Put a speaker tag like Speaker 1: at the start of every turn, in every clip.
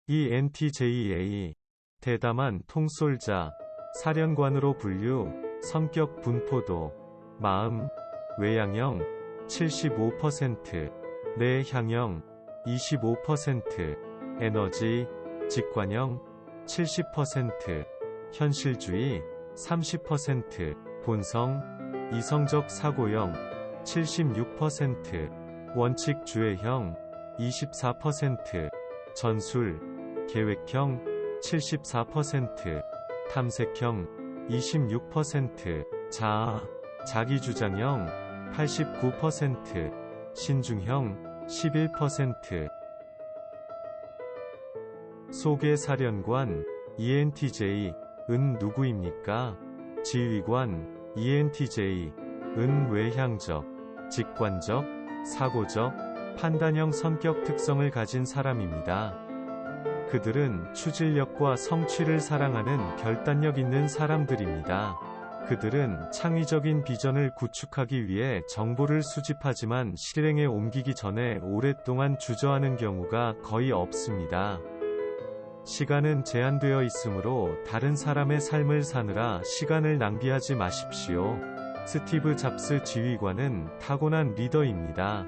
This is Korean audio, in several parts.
Speaker 1: ENTJA 대담한 통솔자, 사령관으로 분류, 성격 분포도, 마음, 외향형 75%, 내향형 25%, 에너지, 직관형 70%, 현실주의 30%, 본성, 이성적 사고형 76%, 원칙 주의형 24%, 전술, 계획형 74%, 탐색형 26%, 자아, 자기주장형 89%, 신중형 11%. 소개 사령관 ENTJ 은 누구입니까? 지휘관 ENTJ 은 외향적, 직관적, 사고적, 판단형 성격 특성을 가진 사람입니다. 그들은 추진력과 성취를 사랑하는 결단력 있는 사람들입니다. 그들은 창의적인 비전을 구축하기 위해 정보를 수집하지만 실행에 옮기기 전에 오랫동안 주저하는 경우가 거의 없습니다. 시간은 제한되어 있으므로 다른 사람의 삶을 사느라 시간을 낭비하지 마십시오. 스티브 잡스 지휘관은 타고난 리더입니다.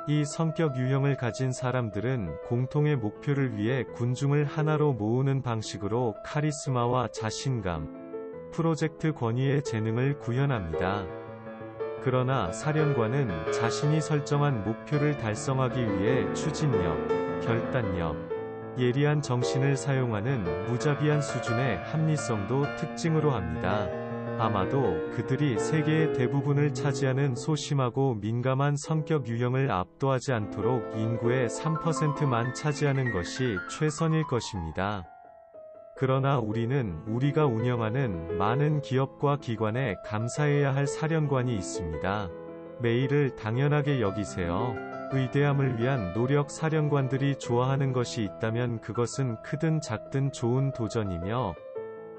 Speaker 1: 이 성격 유형을 가진 사람들은 공통의 목표를 위해 군중을 하나로 모으는 방식으로 카리스마와 자신감, 프로젝트 권위의 재능을 구현합니다. 그러나 사령관은 자신이 설정한 목표를 달성하기 위해 추진력, 결단력, 예리한 정신을 사용하는 무자비한 수준의 합리성도 특징으로 합니다. 아마도 그들이 세계의 대부분을 차지하는 소심하고 민감한 성격 유형을 압도하지 않도록 인구의 3%만 차지하는 것이 최선일 것입니다. 그러나 우리는 우리가 운영하는 많은 기업과 기관에 감사해야 할 사령관이 있습니다. 매일을 당연하게 여기세요. 위대함을 위한 노력 사령관들이 좋아하는 것이 있다면 그것은 크든 작든 좋은 도전이며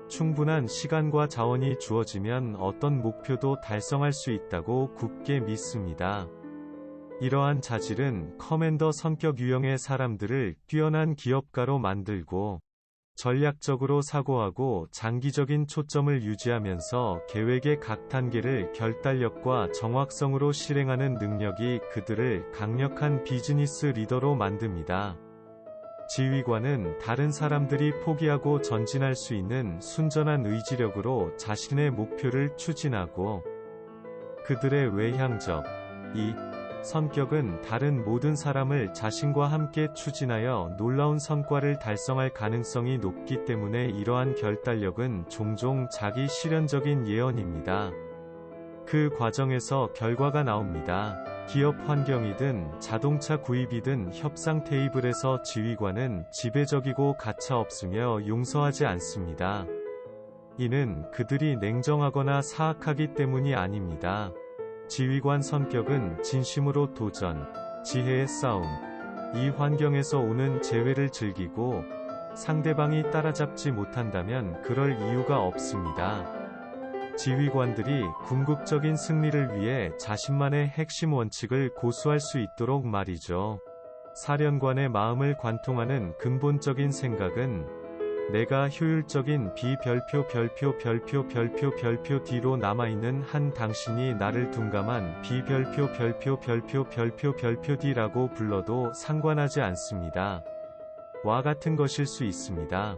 Speaker 1: 충분한 시간과 자원이 주어지면 어떤 목표도 달성할 수 있다고 굳게 믿습니다. 이러한 자질은 커맨더 성격 유형의 사람들을 뛰어난 기업가로 만들고 전략적으로 사고하고 장기적인 초점을 유지하면서 계획의 각 단계를 결단력과 정확성으로 실행하는 능력이 그들을 강력한 비즈니스 리더로 만듭니다. 지휘관은 다른 사람들이 포기하고 전진할 수 있는 순전한 의지력으로 자신의 목표를 추진하고 그들의 외향적 성격은 다른 모든 사람을 자신과 함께 추진하여 놀라운 성과를 달성할 가능성이 높기 때문에 이러한 결단력은 종종 자기 실현적인 예언입니다. 그 과정에서 결과가 나옵니다. 기업 환경이든 자동차 구입이든 협상 테이블에서 지휘관은 지배적이고 가차없으며 용서하지 않습니다. 이는 그들이 냉정하거나 사악하기 때문이 아닙니다. 지휘관 성격은 진심으로 도전, 지혜의 싸움, 이 환경에서 오는 재회를 즐기고 상대방이 따라잡지 못한다면 그럴 이유가 없습니다. 지휘관들이 궁극적인 승리를 위해 자신만의 핵심 원칙을 고수할 수 있도록 말이죠. 사령관의 마음을 관통하는 근본적인 생각은 내가 효율적인 별표 뒤로 남아있는 한 당신이 나를 둔감한 별표 D라고 불러도 상관하지 않습니다. 와 같은 것일 수 있습니다.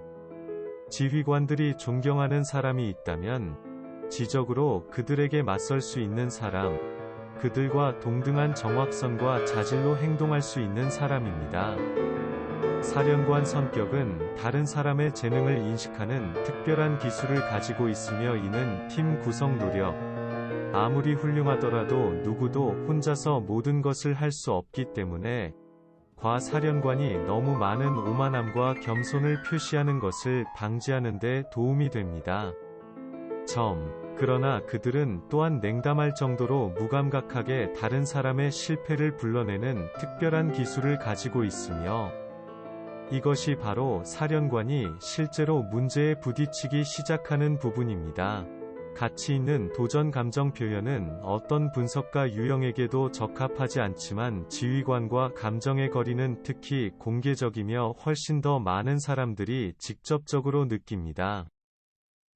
Speaker 1: 지휘관들이 존경하는 사람이 있다면 지적으로 그들에게 맞설 수 있는 사람, 그들과 동등한 정확성과 자질로 행동할 수 있는 사람입니다. 사령관 성격은 다른 사람의 재능을 인식하는 특별한 기술을 가지고 있으며 이는 팀 구성 노력, 아무리 훌륭하더라도 누구도 혼자서 모든 것을 할 수 없기 때문에 과사령관이 너무 많은 오만함과 겸손을 표시하는 것을 방지하는 데 도움이 됩니다. 그러나 그들은 또한 냉담할 정도로 무감각하게 다른 사람의 실패를 불러내는 특별한 기술을 가지고 있으며 이것이 바로 사령관이 실제로 문제에 부딪히기 시작하는 부분입니다. 가치 있는 도전 감정 표현은 어떤 분석가 유형에게도 적합하지 않지만 지휘관과 감정의 거리는 특히 공개적이며 훨씬 더 많은 사람들이 직접적으로 느낍니다.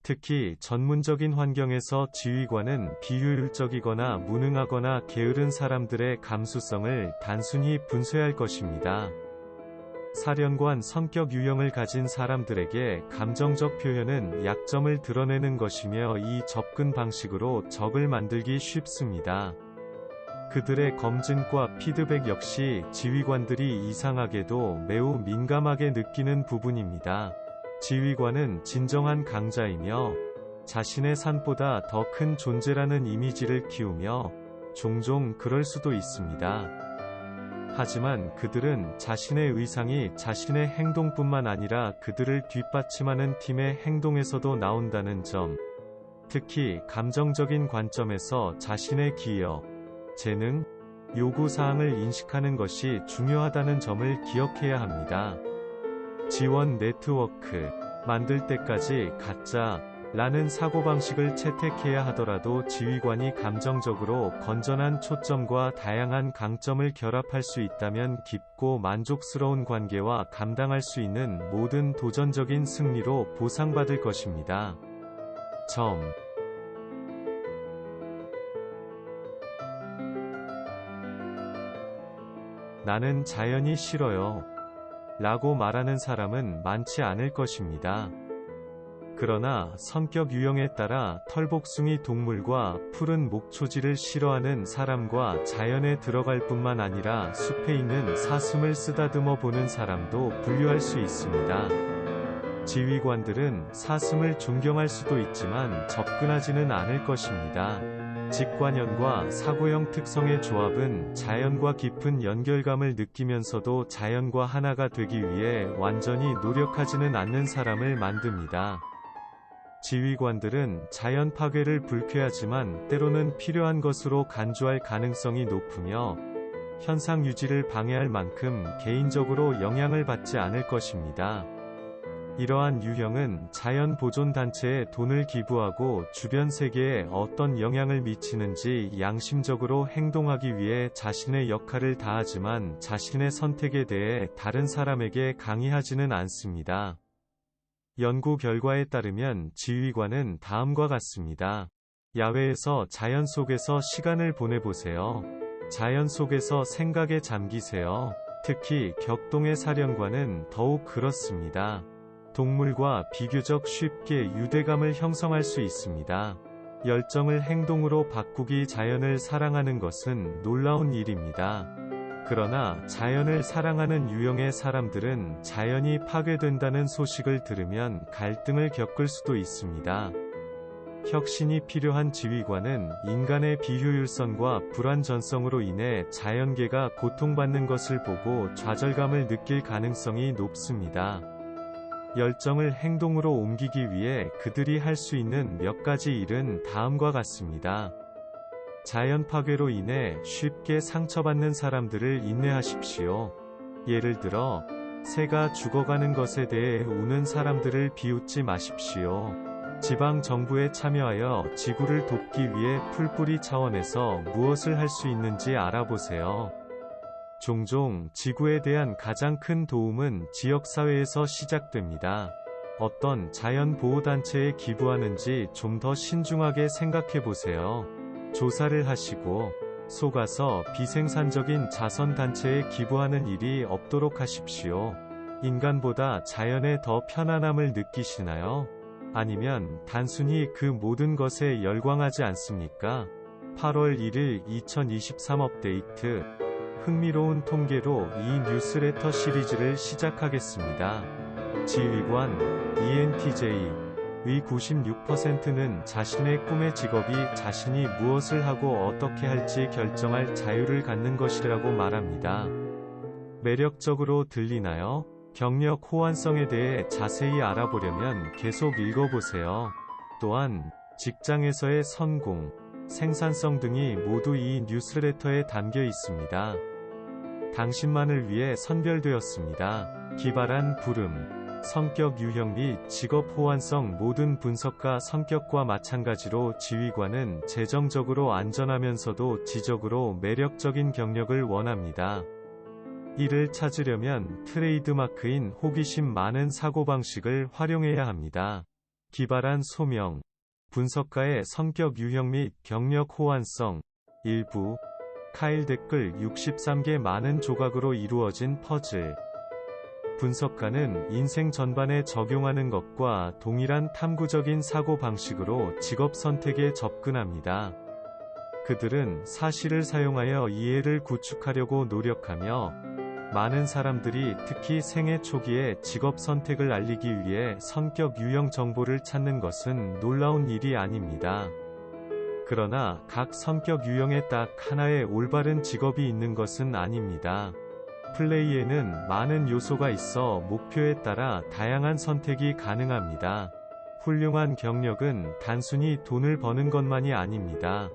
Speaker 1: 특히 전문적인 환경에서 지휘관은 비효율적이거나 무능하거나 게으른 사람들의 감수성을 단순히 분쇄할 것입니다. 사령관 성격 유형을 가진 사람들에게 감정적 표현은 약점을 드러내는 것이며 이 접근 방식으로 적을 만들기 쉽습니다. 그들의 검증과 피드백 역시 지휘관들이 이상하게도 매우 민감하게 느끼는 부분입니다. 지휘관은 진정한 강자이며 자신의 산보다 더 큰 존재라는 이미지를 키우며 종종 그럴 수도 있습니다. 하지만 그들은 자신의 의상이 자신의 행동뿐만 아니라 그들을 뒷받침하는 팀의 행동에서도 나온다는 점, 특히 감정적인 관점에서 자신의 기여, 재능, 요구사항을 인식하는 것이 중요하다는 점을 기억해야 합니다. 지원 네트워크, 만들 때까지 가짜, 라는 사고방식을 채택해야 하더라도 지휘관이 감정적으로 건전한 초점과 다양한 강점을 결합할 수 있다면 깊고 만족스러운 관계와 감당할 수 있는 모든 도전적인 승리로 보상받을 것입니다. 나는 자연이 싫어요. 라고 말하는 사람은 많지 않을 것입니다. 그러나 성격 유형에 따라 털복숭이 동물과 푸른 목초지를 싫어하는 사람과 자연에 들어갈 뿐만 아니라 숲에 있는 사슴을 쓰다듬어 보는 사람도 분류할 수 있습니다. 지휘관들은 사슴을 존경할 수도 있지만 접근하지는 않을 것입니다. 직관형과 사고형 특성의 조합은 자연과 깊은 연결감을 느끼면서도 자연과 하나가 되기 위해 완전히 노력하지는 않는 사람을 만듭니다. 지휘관들은 자연 파괴를 불쾌하지만 때로는 필요한 것으로 간주할 가능성이 높으며 현상 유지를 방해할 만큼 개인적으로 영향을 받지 않을 것입니다. 이러한 유형은 자연 보존 단체에 돈을 기부하고 주변 세계에 어떤 영향을 미치는지 양심적으로 행동하기 위해 자신의 역할을 다하지만 자신의 선택에 대해 다른 사람에게 강의하지는 않습니다. 연구 결과에 따르면 지휘관은 다음과 같습니다. 야외에서 자연 속에서 시간을 보내보세요. 자연 속에서 생각에 잠기세요. 특히 격동의 사령관은 더욱 그렇습니다. 동물과 비교적 쉽게 유대감을 형성할 수 있습니다. 열정을 행동으로 바꾸기 자연을 사랑하는 것은 놀라운 일입니다. 그러나 자연을 사랑하는 유형의 사람들은 자연이 파괴된다는 소식을 들으면 갈등을 겪을 수도 있습니다. 혁신이 필요한 지휘관은 인간의 비효율성과 불완전성으로 인해 자연계가 고통받는 것을 보고 좌절감을 느낄 가능성이 높습니다. 열정을 행동으로 옮기기 위해 그들이 할 수 있는 몇 가지 일은 다음과 같습니다. 자연 파괴로 인해 쉽게 상처받는 사람들을 인내하십시오. 예를 들어, 새가 죽어가는 것에 대해 우는 사람들을 비웃지 마십시오. 지방 정부에 참여하여 지구를 돕기 위해 풀뿌리 차원에서 무엇을 할 수 있는지 알아보세요. 종종 지구에 대한 가장 큰 도움은 지역사회에서 시작됩니다. 어떤 자연보호단체에 기부하는지 좀 더 신중하게 생각해보세요. 조사를 하시고 속아서 비생산적인 자선단체에 기부하는 일이 없도록 하십시오. 인간보다 자연에 더 편안함을 느끼시나요? 아니면 단순히 그 모든 것에 열광하지 않습니까? 8월 1일 2023 업데이트. 흥미로운 통계로 이 뉴스레터 시리즈를 시작하겠습니다. 지휘관, ENTJ 의 96%는 자신의 꿈의 직업이 자신이 무엇을 하고 어떻게 할지 결정할 자유를 갖는 것이라고 말합니다. 매력적으로 들리나요? 경력 호환성에 대해 자세히 알아보려면 계속 읽어보세요. 또한 직장에서의 성공, 생산성 등이 모두 이 뉴스레터에 담겨 있습니다. 당신만을 위해 선별되었습니다. 기발한 부름. 성격 유형 및 직업 호환성 모든 분석가 성격과 마찬가지로 지휘관은 재정적으로 안전하면서도 지적으로 매력적인 경력을 원합니다. 이를 찾으려면 트레이드마크인 호기심 많은 사고방식을 활용해야 합니다. 기발한 소명, 분석가의 성격 유형 및 경력 호환성, 일부, 카일 댓글 63개 많은 조각으로 이루어진 퍼즐. 분석가는 인생 전반에 적용하는 것과 동일한 탐구적인 사고방식으로 직업 선택에 접근합니다. 그들은 사실을 사용하여 이해를 구축하려고 노력하며 많은 사람들이 특히 생애 초기에 직업 선택을 알리기 위해 성격 유형 정보를 찾는 것은 놀라운 일이 아닙니다. 그러나 각 성격 유형에 딱 하나의 올바른 직업이 있는 것은 아닙니다. 플레이에는 많은 요소가 있어 목표에 따라 다양한 선택이 가능합니다. 훌륭한 경력은 단순히 돈을 버는 것만이 아닙니다.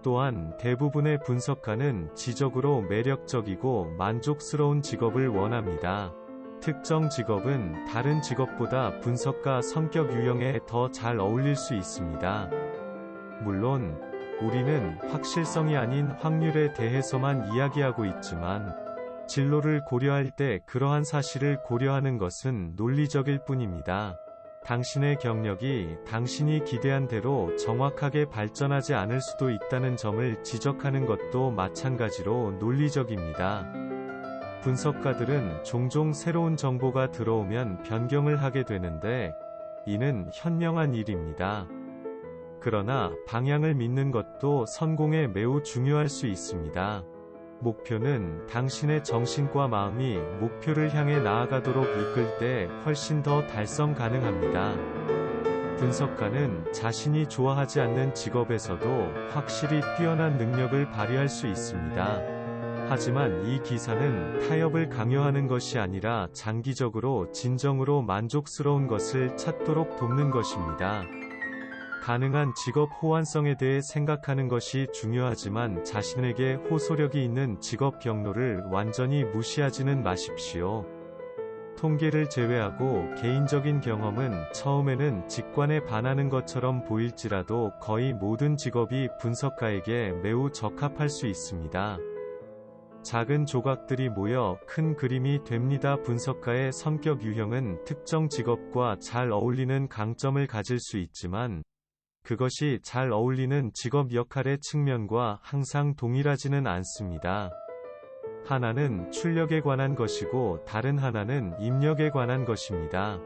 Speaker 1: 또한 대부분의 분석가는 지적으로 매력적이고 만족스러운 직업을 원합니다. 특정 직업은 다른 직업보다 분석가 성격 유형에 더 잘 어울릴 수 있습니다. 물론, 우리는 확실성이 아닌 확률에 대해서만 이야기하고 있지만, 진로를 고려할 때 그러한 사실을 고려하는 것은 논리적일 뿐입니다. 당신의 경력이 당신이 기대한 대로 정확하게 발전하지 않을 수도 있다는 점을 지적하는 것도 마찬가지로 논리적입니다. 분석가들은 종종 새로운 정보가 들어오면 변경을 하게 되는데, 이는 현명한 일입니다. 그러나 방향을 믿는 것도 성공에 매우 중요할 수 있습니다. 목표는 당신의 정신과 마음이 목표를 향해 나아가도록 이끌 때 훨씬 더 달성 가능합니다. 분석가는 자신이 좋아하지 않는 직업에서도 확실히 뛰어난 능력을 발휘할 수 있습니다. 하지만 이 기사는 타협을 강요하는 것이 아니라 장기적으로 진정으로 만족스러운 것을 찾도록 돕는 것입니다. 가능한 직업 호환성에 대해 생각하는 것이 중요하지만 자신에게 호소력이 있는 직업 경로를 완전히 무시하지는 마십시오. 통계를 제외하고 개인적인 경험은 처음에는 직관에 반하는 것처럼 보일지라도 거의 모든 직업이 분석가에게 매우 적합할 수 있습니다. 작은 조각들이 모여 큰 그림이 됩니다. 분석가의 성격 유형은 특정 직업과 잘 어울리는 강점을 가질 수 있지만, 그것이 잘 어울리는 직업 역할의 측면과 항상 동일하지는 않습니다. 하나는 출력에 관한 것이고 다른 하나는 입력에 관한 것입니다.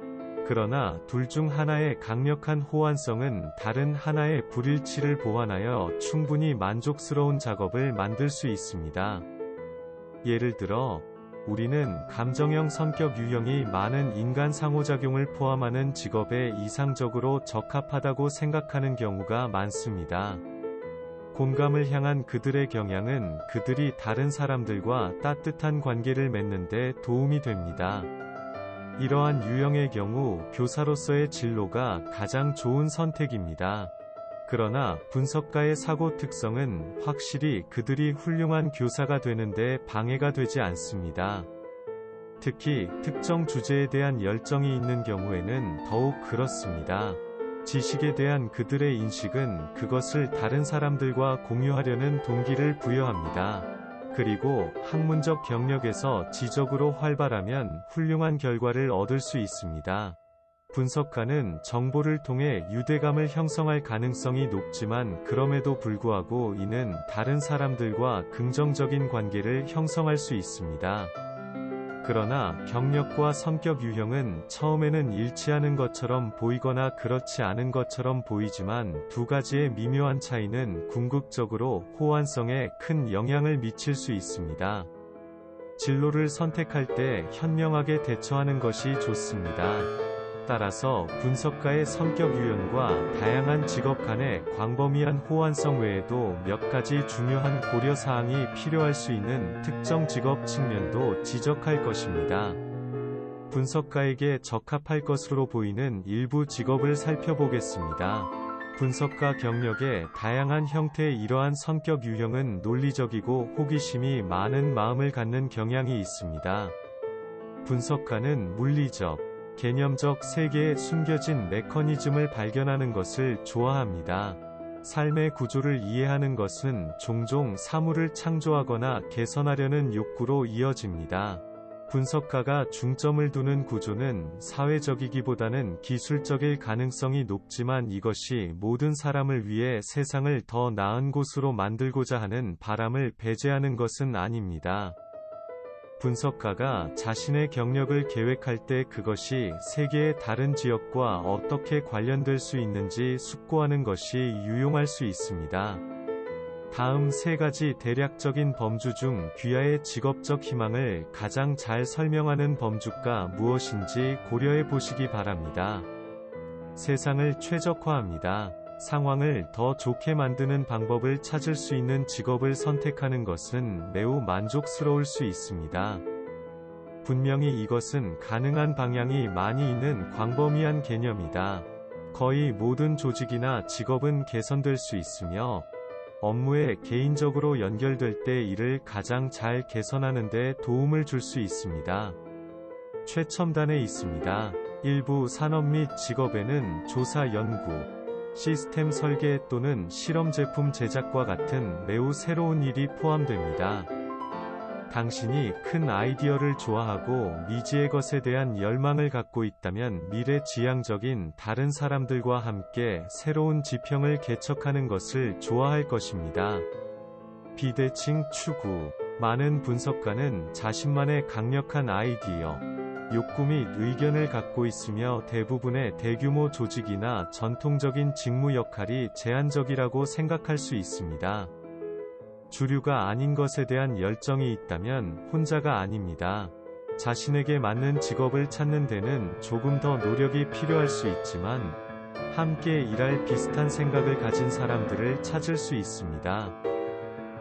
Speaker 1: 그러나 둘 중 하나의 강력한 호환성은 다른 하나의 불일치를 보완하여 충분히 만족스러운 작업을 만들 수 있습니다. 예를 들어, 우리는 감정형 성격 유형이 많은 인간 상호작용을 포함하는 직업에 이상적으로 적합하다고 생각하는 경우가 많습니다. 공감을 향한 그들의 경향은 그들이 다른 사람들과 따뜻한 관계를 맺는 데 도움이 됩니다. 이러한 유형의 경우 교사로서의 진로가 가장 좋은 선택입니다. 그러나 분석가의 사고 특성은 확실히 그들이 훌륭한 교사가 되는데 방해가 되지 않습니다. 특히 특정 주제에 대한 열정이 있는 경우에는 더욱 그렇습니다. 지식에 대한 그들의 인식은 그것을 다른 사람들과 공유하려는 동기를 부여합니다. 그리고 학문적 경력에서 지적으로 활발하면 훌륭한 결과를 얻을 수 있습니다. 분석가는 정보를 통해 유대감을 형성할 가능성이 높지만 그럼에도 불구하고 이는 다른 사람들과 긍정적인 관계를 형성할 수 있습니다. 그러나 경력과 성격 유형은 처음에는 일치하는 것처럼 보이거나 그렇지 않은 것처럼 보이지만 두 가지의 미묘한 차이는 궁극적으로 호환성에 큰 영향을 미칠 수 있습니다. 진로를 선택할 때 현명하게 대처하는 것이 좋습니다. 따라서 분석가의 성격 유형과 다양한 직업 간의 광범위한 호환성 외에도 몇 가지 중요한 고려사항이 필요할 수 있는 특정 직업 측면도 지적할 것입니다. 분석가에게 적합할 것으로 보이는 일부 직업을 살펴보겠습니다. 분석가 경력의 다양한 형태의 이러한 성격 유형은 논리적이고 호기심이 많은 마음을 갖는 경향이 있습니다. 분석가는 물리적, 개념적 세계에 숨겨진 메커니즘을 발견하는 것을 좋아합니다. 삶의 구조를 이해하는 것은 종종 사물을 창조하거나 개선하려는 욕구로 이어집니다. 분석가가 중점을 두는 구조는 사회적이기보다는 기술적일 가능성이 높지만 이것이 모든 사람을 위해 세상을 더 나은 곳으로 만들고자 하는 바람을 배제하는 것은 아닙니다. 분석가가 자신의 경력을 계획할 때 그것이 세계의 다른 지역과 어떻게 관련될 수 있는지 숙고하는 것이 유용할 수 있습니다. 다음 세 가지 대략적인 범주 중 귀하의 직업적 희망을 가장 잘 설명하는 범주가 무엇인지 고려해 보시기 바랍니다. 세상을 최적화합니다. 상황을 더 좋게 만드는 방법을 찾을 수 있는 직업을 선택하는 것은 매우 만족스러울 수 있습니다. 분명히 이것은 가능한 방향이 많이 있는 광범위한 개념이다. 거의 모든 조직이나 직업은 개선될 수 있으며 업무에 개인적으로 연결될 때 이를 가장 잘 개선하는 데 도움을 줄 수 있습니다. 최첨단에 있습니다. 일부 산업 및 직업에는 조사 연구, 시스템 설계 또는 실험 제품 제작과 같은 매우 새로운 일이 포함됩니다. 당신이 큰 아이디어를 좋아하고 미지의 것에 대한 열망을 갖고 있다면 미래지향적인 다른 사람들과 함께 새로운 지평을 개척하는 것을 좋아할 것입니다. 비대칭 추구. 많은 분석가는 자신만의 강력한 아이디어, 욕구 및 의견을 갖고 있으며 대부분의 대규모 조직이나 전통적인 직무 역할이 제한적이라고 생각할 수 있습니다. 주류가 아닌 것에 대한 열정이 있다면 혼자가 아닙니다. 자신에게 맞는 직업을 찾는 데는 조금 더 노력이 필요할 수 있지만 함께 일할 비슷한 생각을 가진 사람들을 찾을 수 있습니다.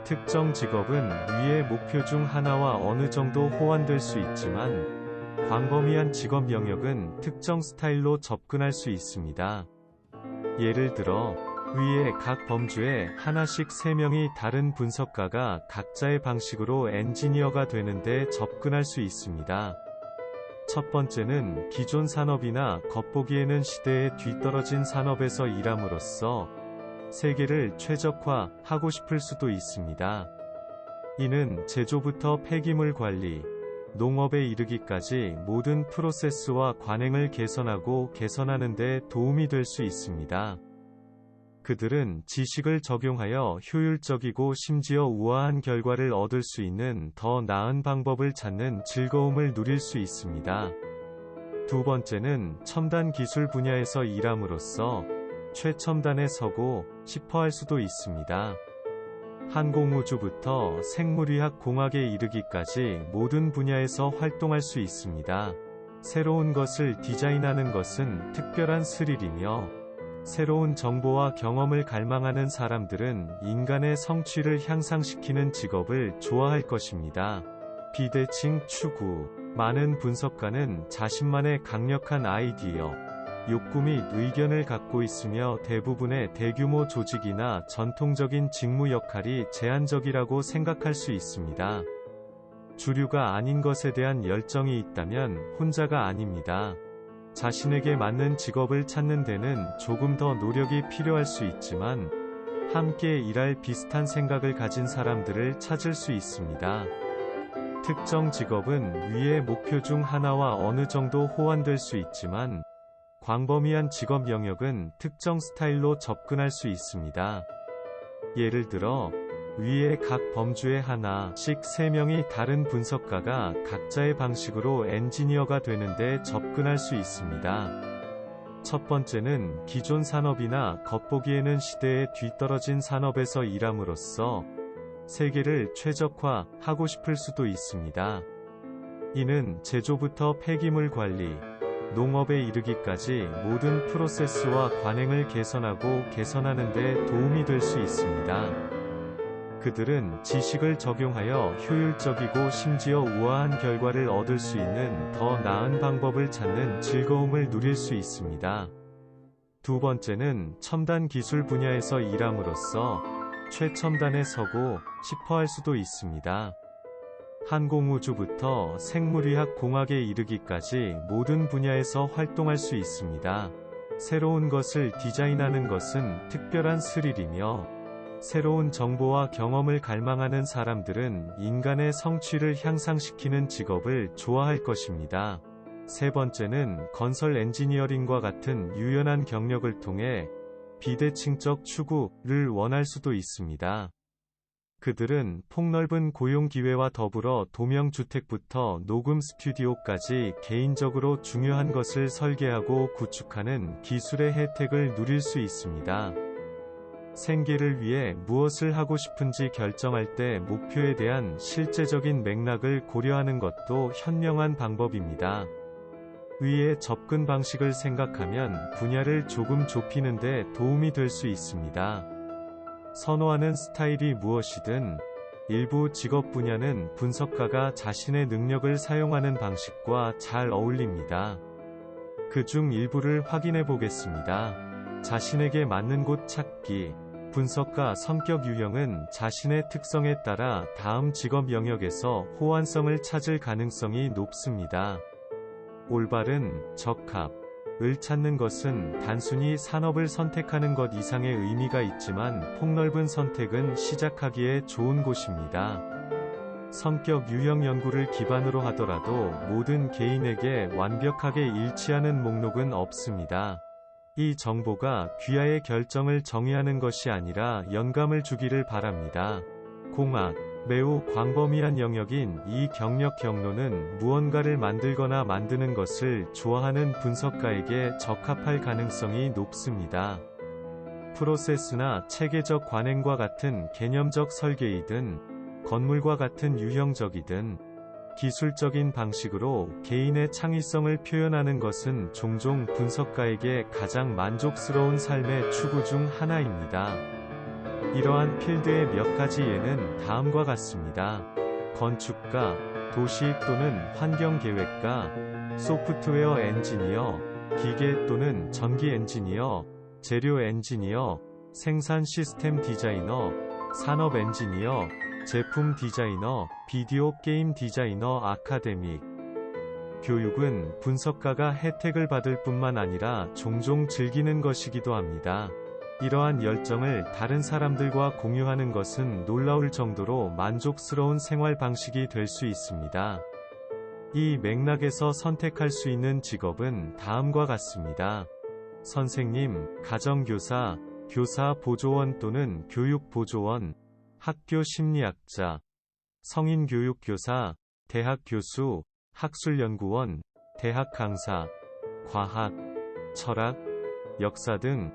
Speaker 1: 특정 직업은 위의 목표 중 하나와 어느 정도 호환될 수 있지만 광범위한 직업 영역은 특정 스타일로 접근할 수 있습니다. 예를 들어 위의 각 범주에 하나씩 3명이 다른 분석가가 각자의 방식으로 엔지니어가 되는데 접근할 수 있습니다. 첫 번째는 기존 산업이나 겉보기에는 시대에 뒤떨어진 산업에서 일함으로써 세계를 최적화하고 싶을 수도 있습니다. 이는 제조부터 폐기물 관리, 농업에 이르기까지 모든 프로세스와 관행을 개선하고 개선하는 데 도움이 될 수 있습니다. 그들은 지식을 적용하여 효율적이고 심지어 우아한 결과를 얻을 수 있는 더 나은 방법을 찾는 즐거움을 누릴 수 있습니다. 두 번째는 첨단 기술 분야에서 일함으로써 최첨단에 서고 싶어 할 수도 있습니다. 항공우주부터 생물의학 공학에 이르기까지 모든 분야에서 활동할 수 있습니다. 새로운 것을 디자인하는 것은 특별한 스릴이며 새로운 정보와 경험을 갈망하는 사람들은 인간의 성취를 향상시키는 직업을 좋아할 것입니다. 비대칭 추구. 많은 분석가는 자신만의 강력한 아이디어, 욕구 및 의견을 갖고 있으며 대부분의 대규모 조직이나 전통적인 직무 역할이 제한적이라고 생각할 수 있습니다. 주류가 아닌 것에 대한 열정이 있다면 혼자가 아닙니다. 자신에게 맞는 직업을 찾는 데는 조금 더 노력이 필요할 수 있지만 함께 일할 비슷한 생각을 가진 사람들을 찾을 수 있습니다. 특정 직업은 위의 목표 중 하나와 어느 정도 호환될 수 있지만 광범위한 직업 영역은 특정 스타일로 접근할 수 있습니다. 예를 들어 위의 각 범주에 하나씩 3명이 다른 분석가가 각자의 방식으로 엔지니어가 되는데 접근할 수 있습니다. 첫 번째는 기존 산업이나 겉보기에는 시대에 뒤떨어진 산업에서 일함으로써 세계를 최적화하고 싶을 수도 있습니다. 이는 제조부터 폐기물 관리, 농업에 이르기까지 모든 프로세스와 관행을 개선하고 개선하는 데 도움이 될 수 있습니다. 그들은 지식을 적용하여 효율적이고 심지어 우아한 결과를 얻을 수 있는 더 나은 방법을 찾는 즐거움을 누릴 수 있습니다. 두 번째는 첨단 기술 분야에서 일함으로써 최첨단에 서고 싶어 할 수도 있습니다. 항공우주부터 생물의학 공학에 이르기까지 모든 분야에서 활동할 수 있습니다. 새로운 것을 디자인하는 것은 특별한 스릴이며, 새로운 정보와 경험을 갈망하는 사람들은 인간의 성취를 향상시키는 직업을 좋아할 것입니다. 세 번째는 건설 엔지니어링과 같은 유연한 경력을 통해 비대칭적 추구를 원할 수도 있습니다. 그들은 폭넓은 고용 기회와 더불어 도명주택부터 녹음 스튜디오까지 개인적으로 중요한 것을 설계하고 구축하는 기술의 혜택을 누릴 수 있습니다. 생계를 위해 무엇을 하고 싶은지 결정할 때 목표에 대한 실제적인 맥락을 고려하는 것도 현명한 방법입니다. 위의 접근 방식을 생각하면 분야를 조금 좁히는 데 도움이 될 수 있습니다. 선호하는 스타일이 무엇이든 일부 직업 분야는 분석가가 자신의 능력을 사용하는 방식과 잘 어울립니다. 그중 일부를 확인해 보겠습니다. 자신에게 맞는 곳 찾기. 분석가 성격 유형은 자신의 특성에 따라 다음 직업 영역에서 호환성을 찾을 가능성이 높습니다. 올바른 적합을 찾는 것은 단순히 산업을 선택하는 것 이상의 의미가 있지만 폭넓은 선택은 시작하기에 좋은 곳입니다. 성격 유형 연구를 기반으로 하더라도 모든 개인에게 완벽하게 일치하는 목록은 없습니다. 이 정보가 귀하의 결정을 정의하는 것이 아니라 영감을 주기를 바랍니다. 공학, 매우 광범위한 영역인 이 경력 경로는 무언가를 만들거나 만드는 것을 좋아하는 분석가에게 적합할 가능성이 높습니다. 프로세스나 체계적 관행과 같은 개념적 설계이든 건물과 같은 유형적이든 기술적인 방식으로 개인의 창의성을 표현하는 것은 종종 분석가에게 가장 만족스러운 삶의 추구 중 하나입니다. 이러한 필드의 몇 가지 예는 다음과 같습니다. 건축가, 도시 또는 환경계획가, 소프트웨어 엔지니어, 기계 또는 전기 엔지니어, 재료 엔지니어, 생산 시스템 디자이너, 산업 엔지니어, 제품 디자이너, 비디오 게임 디자이너, 아카데믹. 교육은 분석가가 혜택을 받을 뿐만 아니라 종종 즐기는 것이기도 합니다. 이러한 열정을 다른 사람들과 공유하는 것은 놀라울 정도로 만족스러운 생활 방식이 될 수 있습니다. 이 맥락에서 선택할 수 있는 직업은 다음과 같습니다. 선생님, 가정교사, 교사 보조원 또는 교육보조원, 학교 심리학자, 성인교육교사, 대학 교수, 학술연구원, 대학 강사, 과학, 철학, 역사 등,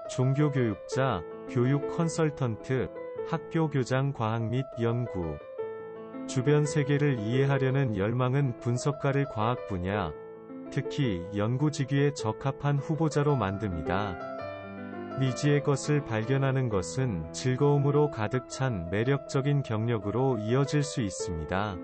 Speaker 1: 종교교육자, 교육 컨설턴트, 학교 교장 과학 및 연구. 주변 세계를 이해하려는 열망은 분석가를 과학 분야, 특히 연구 직위에 적합한 후보자로 만듭니다. 미지의 것을 발견하는 것은 즐거움으로 가득 찬 매력적인 경력으로 이어질 수 있습니다.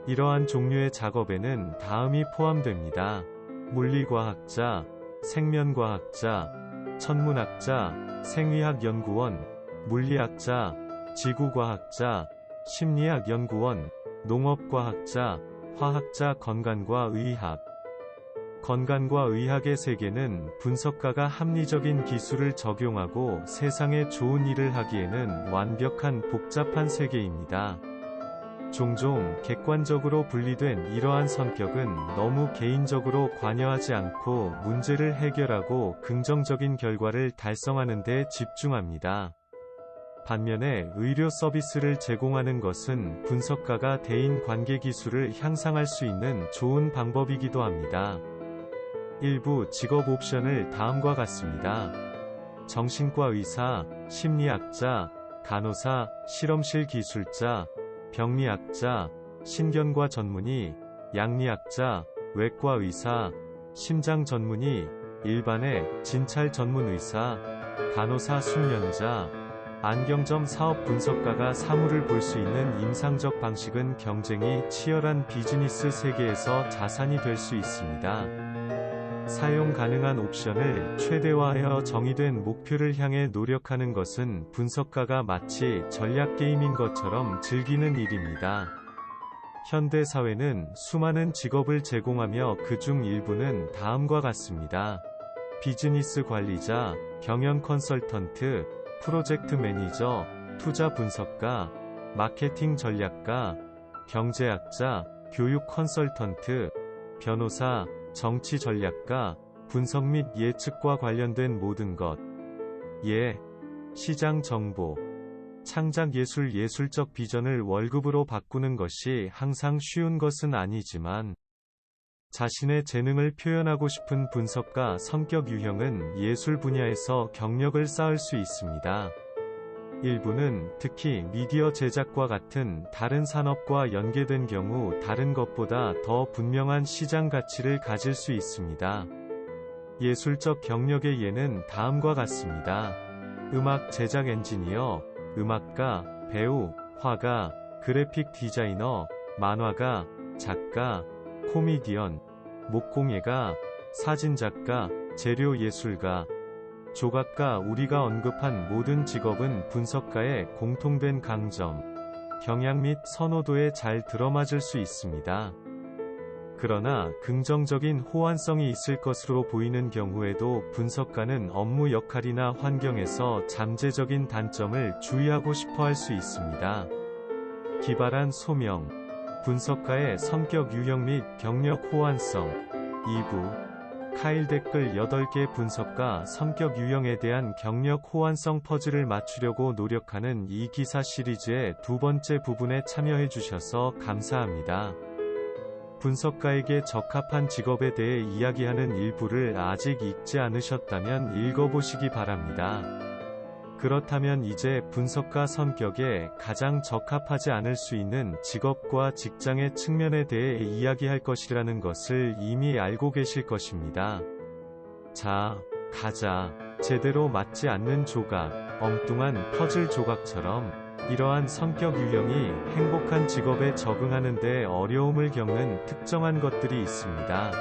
Speaker 1: 이러한 종류의 작업에는 다음이 포함됩니다. 물리과학자, 생명과학자, 천문학자, 생의학 연구원, 물리학자, 지구과학자, 심리학 연구원, 농업과학자, 화학자, 건강과 의학. 건강과 의학의 세계는 분석가가 합리적인 기술을 적용하고 세상에 좋은 일을 하기에는 완벽한 복잡한 세계입니다. 종종 객관적으로 분리된 이러한 성격은 너무 개인적으로 관여하지 않고 문제를 해결하고 긍정적인 결과를 달성하는 데 집중합니다. 반면에 의료 서비스를 제공하는 것은 분석가가 대인 관계 기술을 향상할 수 있는 좋은 방법이기도 합니다. 일부 직업 옵션을 다음과 같습니다. 정신과 의사, 심리학자, 간호사, 실험실 기술자, 병리학자, 신경과 전문의, 양리학자, 외과 의사, 심장 전문의, 일반의 진찰 전문 의사, 간호사 숙련자, 안경점 사업 분석가가 사물을 볼 수 있는 임상적 방식은 경쟁이 치열한 비즈니스 세계에서 자산이 될 수 있습니다. 사용 가능한 옵션을 최대화하여 정의된 목표를 향해 노력하는 것은 분석가가 마치 전략 게임인 것처럼 즐기는 일입니다. 현대 사회는 수많은 직업을 제공하며 그중 일부는 다음과 같습니다. 비즈니스 관리자, 경영 컨설턴트, 프로젝트 매니저, 투자 분석가, 마케팅 전략가, 경제학자, 교육 컨설턴트, 변호사, 정치 전략가, 분석 및 예측과 관련된 모든 것. 시장 정보, 창작 예술 예술적 비전을 월급으로 바꾸는 것이 항상 쉬운 것은 아니지만 자신의 재능을 표현하고 싶은 분석가 성격 유형은 예술 분야에서 경력을 쌓을 수 있습니다. 일부는 특히 미디어 제작과 같은 다른 산업과 연계된 경우 다른 것보다 더 분명한 시장 가치를 가질 수 있습니다. 예술적 경력의 예는 다음과 같습니다. 음악 제작 엔지니어, 음악가, 배우, 화가, 그래픽 디자이너, 만화가, 작가, 코미디언, 목공예가, 사진작가, 재료 예술가, 조각가. 우리가 언급한 모든 직업은 분석가의 공통된 강점, 경향 및 선호도에 잘 들어맞을 수 있습니다. 그러나 긍정적인 호환성이 있을 것으로 보이는 경우에도 분석가는 업무 역할이나 환경에서 잠재적인 단점을 주의하고 싶어 할 수 있습니다. 기발한 소명, 분석가의 성격 유형 및 경력 호환성. 2부 카일 댓글 8개 분석가 성격 유형에 대한 경력 호환성 퍼즐을 맞추려고 노력하는 이 기사 시리즈의 두 번째 부분에 참여해 주셔서 감사합니다. 분석가에게 적합한 직업에 대해 이야기하는 일부를 아직 읽지 않으셨다면 읽어보시기 바랍니다. 그렇다면 이제 분석가 성격에 가장 적합하지 않을 수 있는 직업과 직장의 측면에 대해 이야기할 것이라는 것을 이미 알고 계실 것입니다. 자, 가자. 제대로 맞지 않는 조각, 엉뚱한 퍼즐 조각처럼 이러한 성격 유형이 행복한 직업에 적응하는 데 어려움을 겪는 특정한 것들이 있습니다.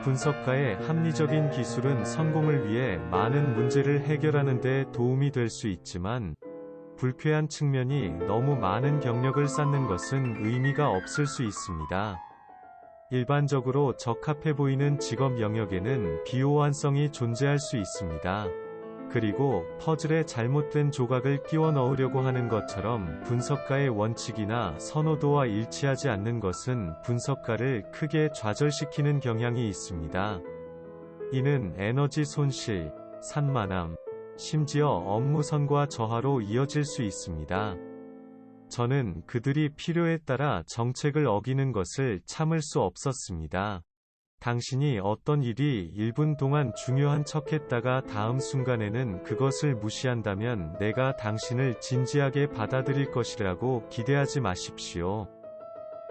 Speaker 1: 분석가의 합리적인 기술은 성공을 위해 많은 문제를 해결하는 데 도움이 될 수 있지만 불쾌한 측면이 너무 많은 경력을 쌓는 것은 의미가 없을 수 있습니다. 일반적으로 적합해 보이는 직업 영역에는 비호환성이 존재할 수 있습니다. 그리고 퍼즐에 잘못된 조각을 끼워 넣으려고 하는 것처럼 분석가의 원칙이나 선호도와 일치하지 않는 것은 분석가를 크게 좌절시키는 경향이 있습니다. 이는 에너지 손실, 산만함, 심지어 업무선과 저하로 이어질 수 있습니다. 저는 그들이 필요에 따라 정책을 어기는 것을 참을 수 없었습니다. 당신이 어떤 일이 1분 동안 중요한 척했다가 다음 순간에는 그것을 무시한다면 내가 당신을 진지하게 받아들일 것이라고 기대하지 마십시오.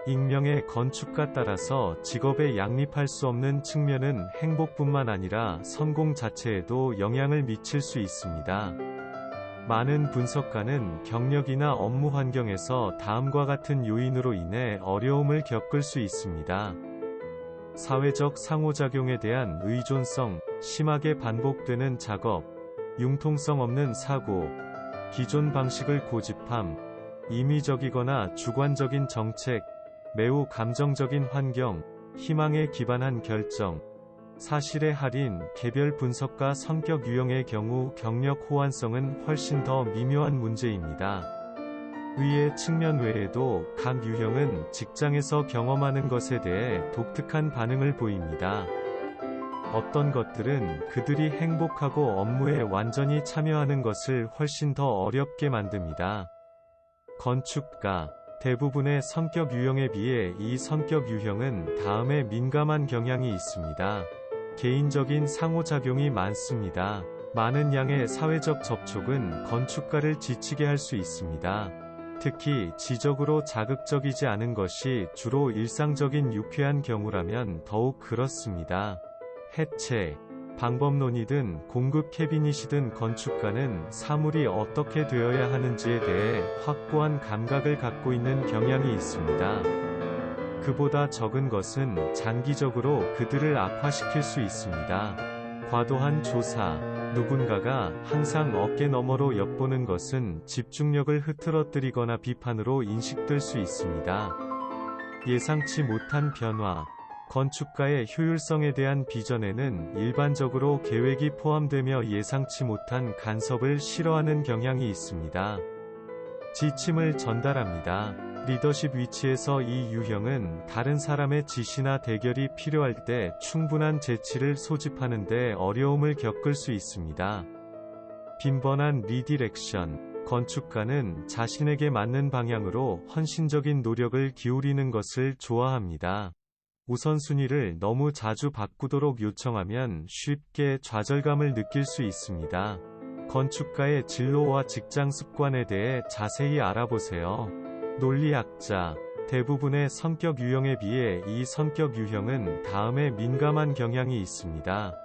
Speaker 1: 익명의 건축가 따라서 직업에 양립할 수 없는 측면은 행복뿐만 아니라 성공 자체에도 영향을 미칠 수 있습니다. 많은 분석가는 경력이나 업무 환경에서 다음과 같은 요인으로 인해 어려움을 겪을 수 있습니다. 사회적 상호작용에 대한 의존성, 심하게 반복되는 작업, 융통성 없는 사고, 기존 방식을 고집함, 임의적이거나 주관적인 정책, 매우 감정적인 환경, 희망에 기반한 결정, 사실의 할인. 개별 분석가 성격 유형의 경우 경력 호환성은 훨씬 더 미묘한 문제입니다. 위의 측면 외에도 각 유형은 직장에서 경험하는 것에 대해 독특한 반응을 보입니다. 어떤 것들은 그들이 행복하고 업무에 완전히 참여하는 것을 훨씬 더 어렵게 만듭니다. 건축가. 대부분의 성격 유형에 비해 이 성격 유형은 다음에 민감한 경향이 있습니다. 개인적인 상호작용이 많습니다. 많은 양의 사회적 접촉은 건축가를 지치게 할 수 있습니다. 특히 지적으로 자극적이지 않은 것이 주로 일상적인 유쾌한 경우라면 더욱 그렇습니다. 해체, 방법론이든 공급 캐비닛이든 건축가는 사물이 어떻게 되어야 하는지에 대해 확고한 감각을 갖고 있는 경향이 있습니다. 그보다 적은 것은 장기적으로 그들을 악화시킬 수 있습니다. 과도한 조사. 누군가가 항상 어깨 너머로 엿보는 것은 집중력을 흐트러뜨리거나 비판으로 인식될 수 있습니다. 예상치 못한 변화. 건축가의 효율성에 대한 비전에는 일반적으로 계획이 포함되며 예상치 못한 간섭을 싫어하는 경향이 있습니다. 지침을 전달합니다. 리더십 위치에서 이 유형은 다른 사람의 지시나 대결이 필요할 때 충분한 재치를 소집하는 데 어려움을 겪을 수 있습니다. 빈번한 리디렉션. 건축가는 자신에게 맞는 방향으로 헌신적인 노력을 기울이는 것을 좋아합니다. 우선순위를 너무 자주 바꾸도록 요청하면 쉽게 좌절감을 느낄 수 있습니다. 건축가의 진로와 직장 습관에 대해 자세히 알아보세요. 논리학자. 대부분의 성격 유형에 비해 이 성격 유형은 다음에 민감한 경향이 있습니다.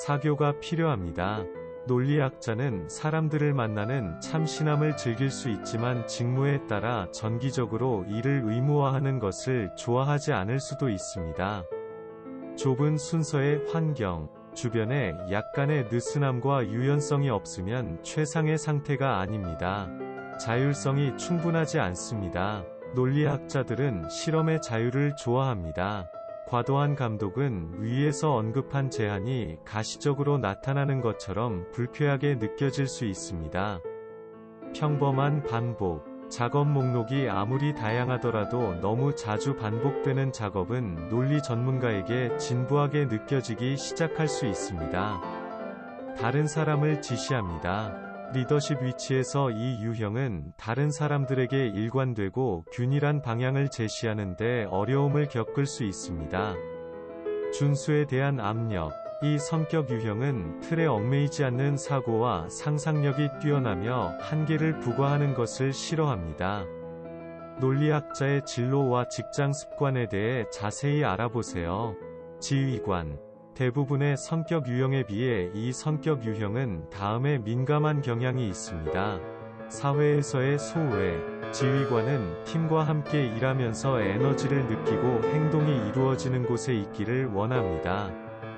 Speaker 1: 사교가 필요합니다. 논리학자는 사람들을 만나는 참신함을 즐길 수 있지만 직무에 따라 정기적으로 일을 의무화하는 것을 좋아하지 않을 수도 있습니다. 좁은 순서의 환경. 주변에 약간의 느슨함과 유연성이 없으면 최상의 상태가 아닙니다. 자율성이 충분하지 않습니다. 논리학자들은 실험의 자유를 좋아합니다. 과도한 감독은 위에서 언급한 제한이 가시적으로 나타나는 것처럼 불쾌하게 느껴질 수 있습니다. 평범한 반복. 작업 목록이 아무리 다양하더라도 너무 자주 반복되는 작업은 논리 전문가에게 진부하게 느껴지기 시작할 수 있습니다. 다른 사람을 지시합니다. 리더십 위치에서 이 유형은 다른 사람들에게 일관되고 균일한 방향을 제시하는 데 어려움을 겪을 수 있습니다. 준수에 대한 압력. 이 성격 유형은 틀에 얽매이지 않는 사고와 상상력이 뛰어나며 한계를 부과하는 것을 싫어합니다. 논리학자의 진로와 직장 습관에 대해 자세히 알아보세요. 지휘관. 대부분의 성격 유형에 비해 이 성격 유형은 다음에 민감한 경향이 있습니다. 사회에서의 소외. 지휘관은 팀과 함께 일하면서 에너지를 느끼고 행동이 이루어지는 곳에 있기를 원합니다.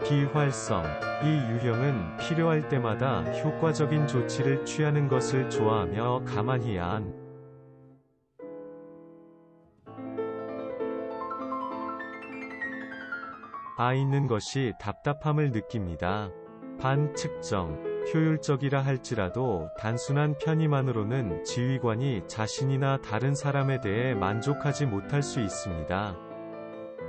Speaker 1: 비활성. 이 유형은 필요할 때마다 효과적인 조치를 취하는 것을 좋아하며 가만히 있는 것이 답답함을 느낍니다. 반측정. 효율적이라 할지라도 단순한 편의만으로는 지휘관이 자신이나 다른 사람에 대해 만족하지 못할 수 있습니다.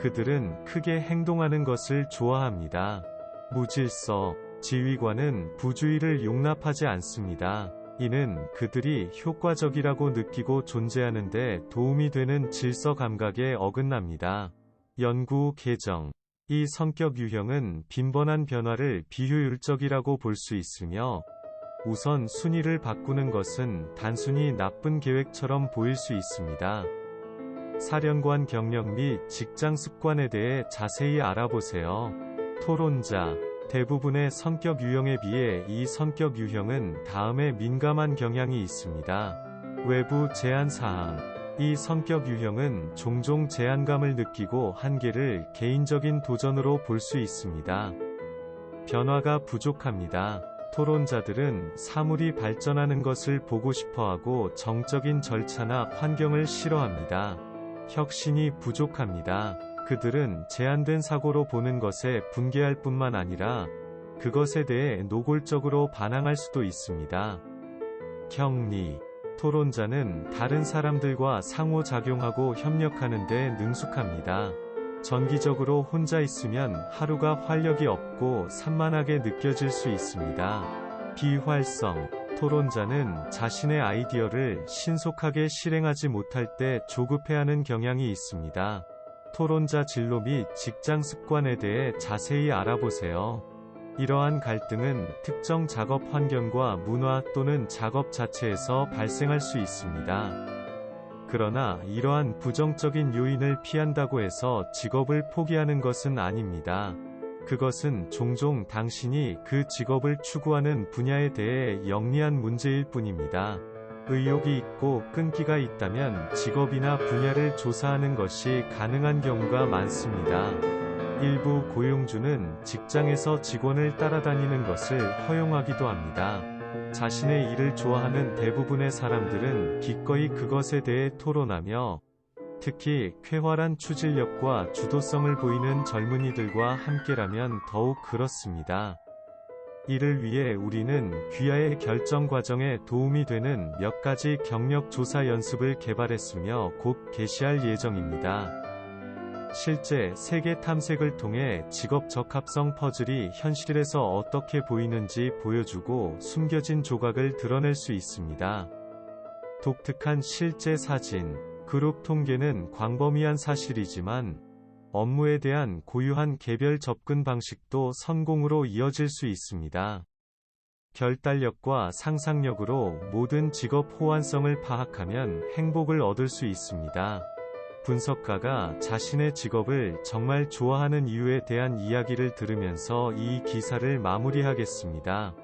Speaker 1: 그들은 크게 행동하는 것을 좋아합니다. 무질서. 지휘관은 부주의를 용납하지 않습니다. 이는 그들이 효과적이라고 느끼고 존재하는데 도움이 되는 질서 감각에 어긋납니다. 연구 개정. 이 성격 유형은 빈번한 변화를 비효율적이라고 볼 수 있으며 우선 순위를 바꾸는 것은 단순히 나쁜 계획처럼 보일 수 있습니다. 사령관 경력 및 직장 습관에 대해 자세히 알아보세요. 토론자. 대부분의 성격 유형에 비해 이 성격 유형은 다음에 민감한 경향이 있습니다. 외부 제한 사항. 이 성격 유형은 종종 제한감을 느끼고 한계를 개인적인 도전으로 볼 수 있습니다. 변화가 부족합니다. 토론자들은 사물이 발전하는 것을 보고 싶어하고 정적인 절차나 환경을 싫어합니다. 혁신이 부족합니다. 그들은 제한된 사고로 보는 것에 분개할 뿐만 아니라 그것에 대해 노골적으로 반항할 수도 있습니다. 격리. 토론자는 다른 사람들과 상호작용하고 협력하는 데 능숙합니다. 정기적으로 혼자 있으면 하루가 활력이 없고 산만하게 느껴질 수 있습니다. 비활성. 토론자는 자신의 아이디어를 신속하게 실행하지 못할 때 조급해하는 경향이 있습니다. 토론자 진로 및 직장 습관에 대해 자세히 알아보세요. 이러한 갈등은 특정 작업 환경과 문화 또는 작업 자체에서 발생할 수 있습니다. 그러나 이러한 부정적인 요인을 피한다고 해서 직업을 포기하는 것은 아닙니다. 그것은 종종 당신이 그 직업을 추구하는 분야에 대해 영리한 문제일 뿐입니다. 의욕이 있고 끈기가 있다면 직업이나 분야를 조사하는 것이 가능한 경우가 많습니다. 일부 고용주는 직장에서 직원을 따라다니는 것을 허용하기도 합니다. 자신의 일을 좋아하는 대부분의 사람들은 기꺼이 그것에 대해 토론하며 특히 쾌활한 추진력과 주도성을 보이는 젊은이들과 함께라면 더욱 그렇습니다. 이를 위해 우리는 귀하의 결정 과정에 도움이 되는 몇 가지 경력 조사 연습을 개발했으며 곧 게시할 예정입니다. 실제 세계 탐색을 통해 직업 적합성 퍼즐이 현실에서 어떻게 보이는지 보여주고 숨겨진 조각을 드러낼 수 있습니다. 독특한 실제 사진, 그룹 통계는 광범위한 사실이지만 업무에 대한 고유한 개별 접근 방식도 성공으로 이어질 수 있습니다. 결단력과 상상력으로 모든 직업 호환성을 파악하면 행복을 얻을 수 있습니다. 분석가가 자신의 직업을 정말 좋아하는 이유에 대한 이야기를 들으면서 이 기사를 마무리하겠습니다.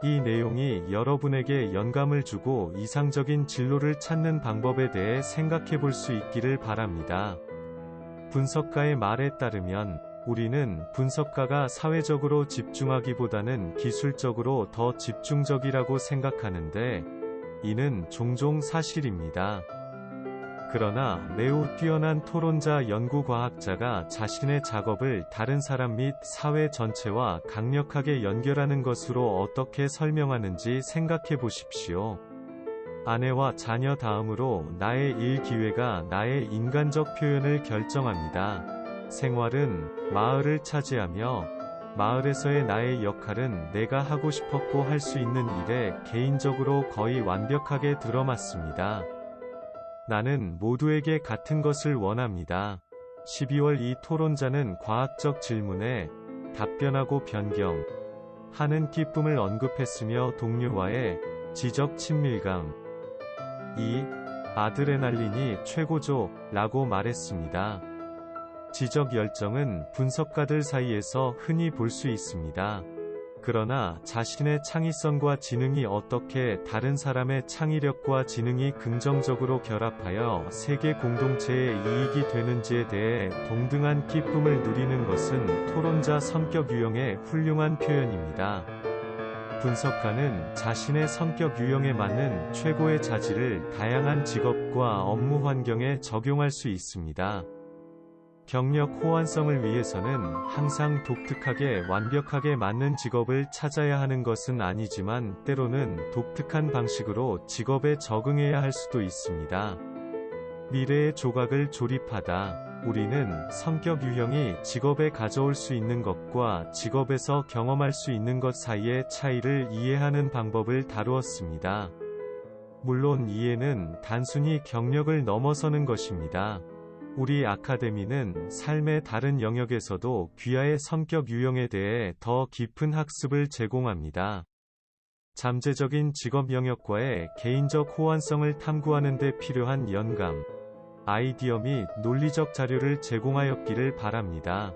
Speaker 1: 이 내용이 여러분에게 영감을 주고 이상적인 진로를 찾는 방법에 대해 생각해 볼 수 있기를 바랍니다. 분석가의 말에 따르면 우리는 분석가가 사회적으로 집중하기보다는 기술적으로 더 집중적이라고 생각하는데 이는 종종 사실입니다. 그러나 매우 뛰어난 토론자 연구과학자가 자신의 작업을 다른 사람 및 사회 전체와 강력하게 연결하는 것으로 어떻게 설명하는지 생각해 보십시오. 아내와 자녀 다음으로 나의 일 기회가 나의 인간적 표현을 결정합니다. 생활은 마을을 차지하며 마을에서의 나의 역할은 내가 하고 싶었고 할 수 있는 일에 개인적으로 거의 완벽하게 들어맞습니다. 나는 모두에게 같은 것을 원합니다. 12월 이 토론자는 과학적 질문에 답변하고 변경하는 기쁨을 언급했으며 동료와의 지적 친밀감, 이 아드레날린이 최고죠 라고 말했습니다. 지적 열정은 분석가들 사이에서 흔히 볼 수 있습니다. 그러나 자신의 창의성과 지능이 어떻게 다른 사람의 창의력과 지능이 긍정적으로 결합하여 세계 공동체의 이익이 되는지에 대해 동등한 기쁨을 누리는 것은 토론자 성격 유형의 훌륭한 표현입니다. 분석가는 자신의 성격 유형에 맞는 최고의 자질을 다양한 직업과 업무 환경에 적용할 수 있습니다. 경력 호환성을 위해서는 항상 독특하게 완벽하게 맞는 직업을 찾아야 하는 것은 아니지만 때로는 독특한 방식으로 직업에 적응해야 할 수도 있습니다. 미래의 조각을 조립하다. 우리는 성격 유형이 직업에 가져올 수 있는 것과 직업에서 경험할 수 있는 것 사이의 차이를 이해하는 방법을 다루었습니다. 물론 이해는 단순히 경력을 넘어서는 것입니다. 우리 아카데미는 삶의 다른 영역에서도 귀하의 성격 유형에 대해 더 깊은 학습을 제공합니다. 잠재적인 직업 영역과의 개인적 호환성을 탐구하는 데 필요한 영감, 아이디어 및 논리적 자료를 제공하였기를 바랍니다.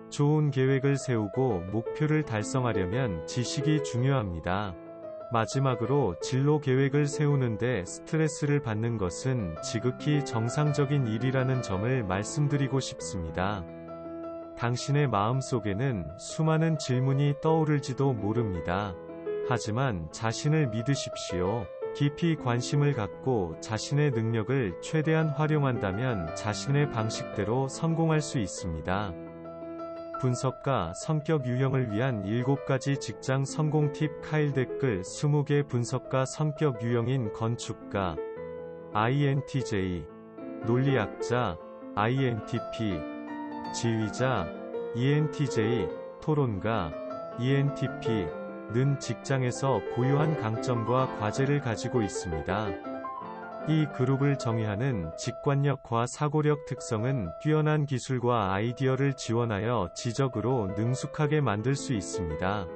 Speaker 1: 좋은 계획을 세우고 목표를 달성하려면 지식이 중요합니다. 마지막으로 진로 계획을 세우는데 스트레스를 받는 것은 지극히 정상적인 일이라는 점을 말씀드리고 싶습니다. 당신의 마음속에는 수많은 질문이 떠오를지도 모릅니다. 하지만 자신을 믿으십시오. 깊이 관심을 갖고 자신의 능력을 최대한 활용한다면 자신의 방식대로 성공할 수 있습니다. 분석가 성격 유형을 위한 7가지 직장 성공 팁 카일 댓글 20개 분석가 성격 유형인 건축가 INTJ, 논리학자 INTP, 지휘자 ENTJ, 토론가 ENTP는 직장에서 고유한 강점과 과제를 가지고 있습니다. 이 그룹을 정의하는 직관력과 사고력 특성은 뛰어난 기술과 아이디어를 지원하여 지적으로 능숙하게 만들 수 있습니다.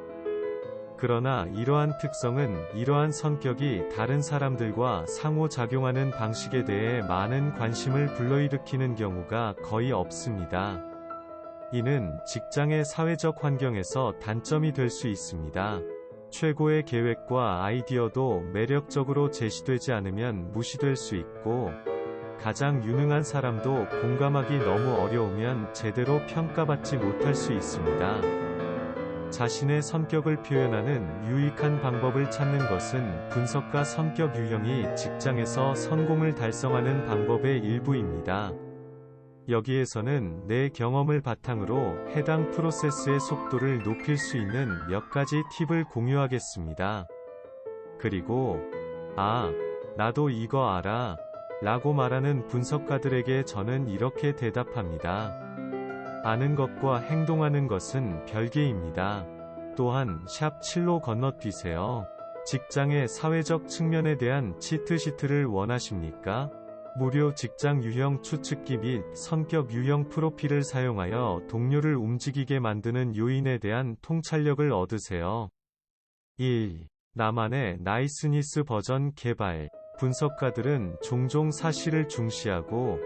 Speaker 1: 그러나 이러한 특성은 이러한 성격이 다른 사람들과 상호작용하는 방식에 대해 많은 관심을 불러일으키는 경우가 거의 없습니다. 이는 직장의 사회적 환경에서 단점이 될 수 있습니다. 최고의 계획과 아이디어도 매력적으로 제시되지 않으면 무시될 수 있고, 가장 유능한 사람도 공감하기 너무 어려우면 제대로 평가받지 못할 수 있습니다. 자신의 성격을 표현하는 유익한 방법을 찾는 것은 분석가 성격 유형이 직장에서 성공을 달성하는 방법의 일부입니다. 여기에서는 내 경험을 바탕으로 해당 프로세스의 속도를 높일 수 있는 몇 가지 팁을 공유하겠습니다. 그리고 나도 이거 알아 라고 말하는 분석가들에게 저는 이렇게 대답합니다. 아는 것과 행동하는 것은 별개입니다. 또한 샵 7로 건너뛰세요. 직장의 사회적 측면에 대한 치트시트를 원하십니까? 무료 직장 유형 추측기 및 성격 유형 프로필을 사용하여 동료를 움직이게 만드는 요인에 대한 통찰력을 얻으세요. 1. 나만의 나이스니스 버전 개발. 분석가들은 종종 사실을 중시하고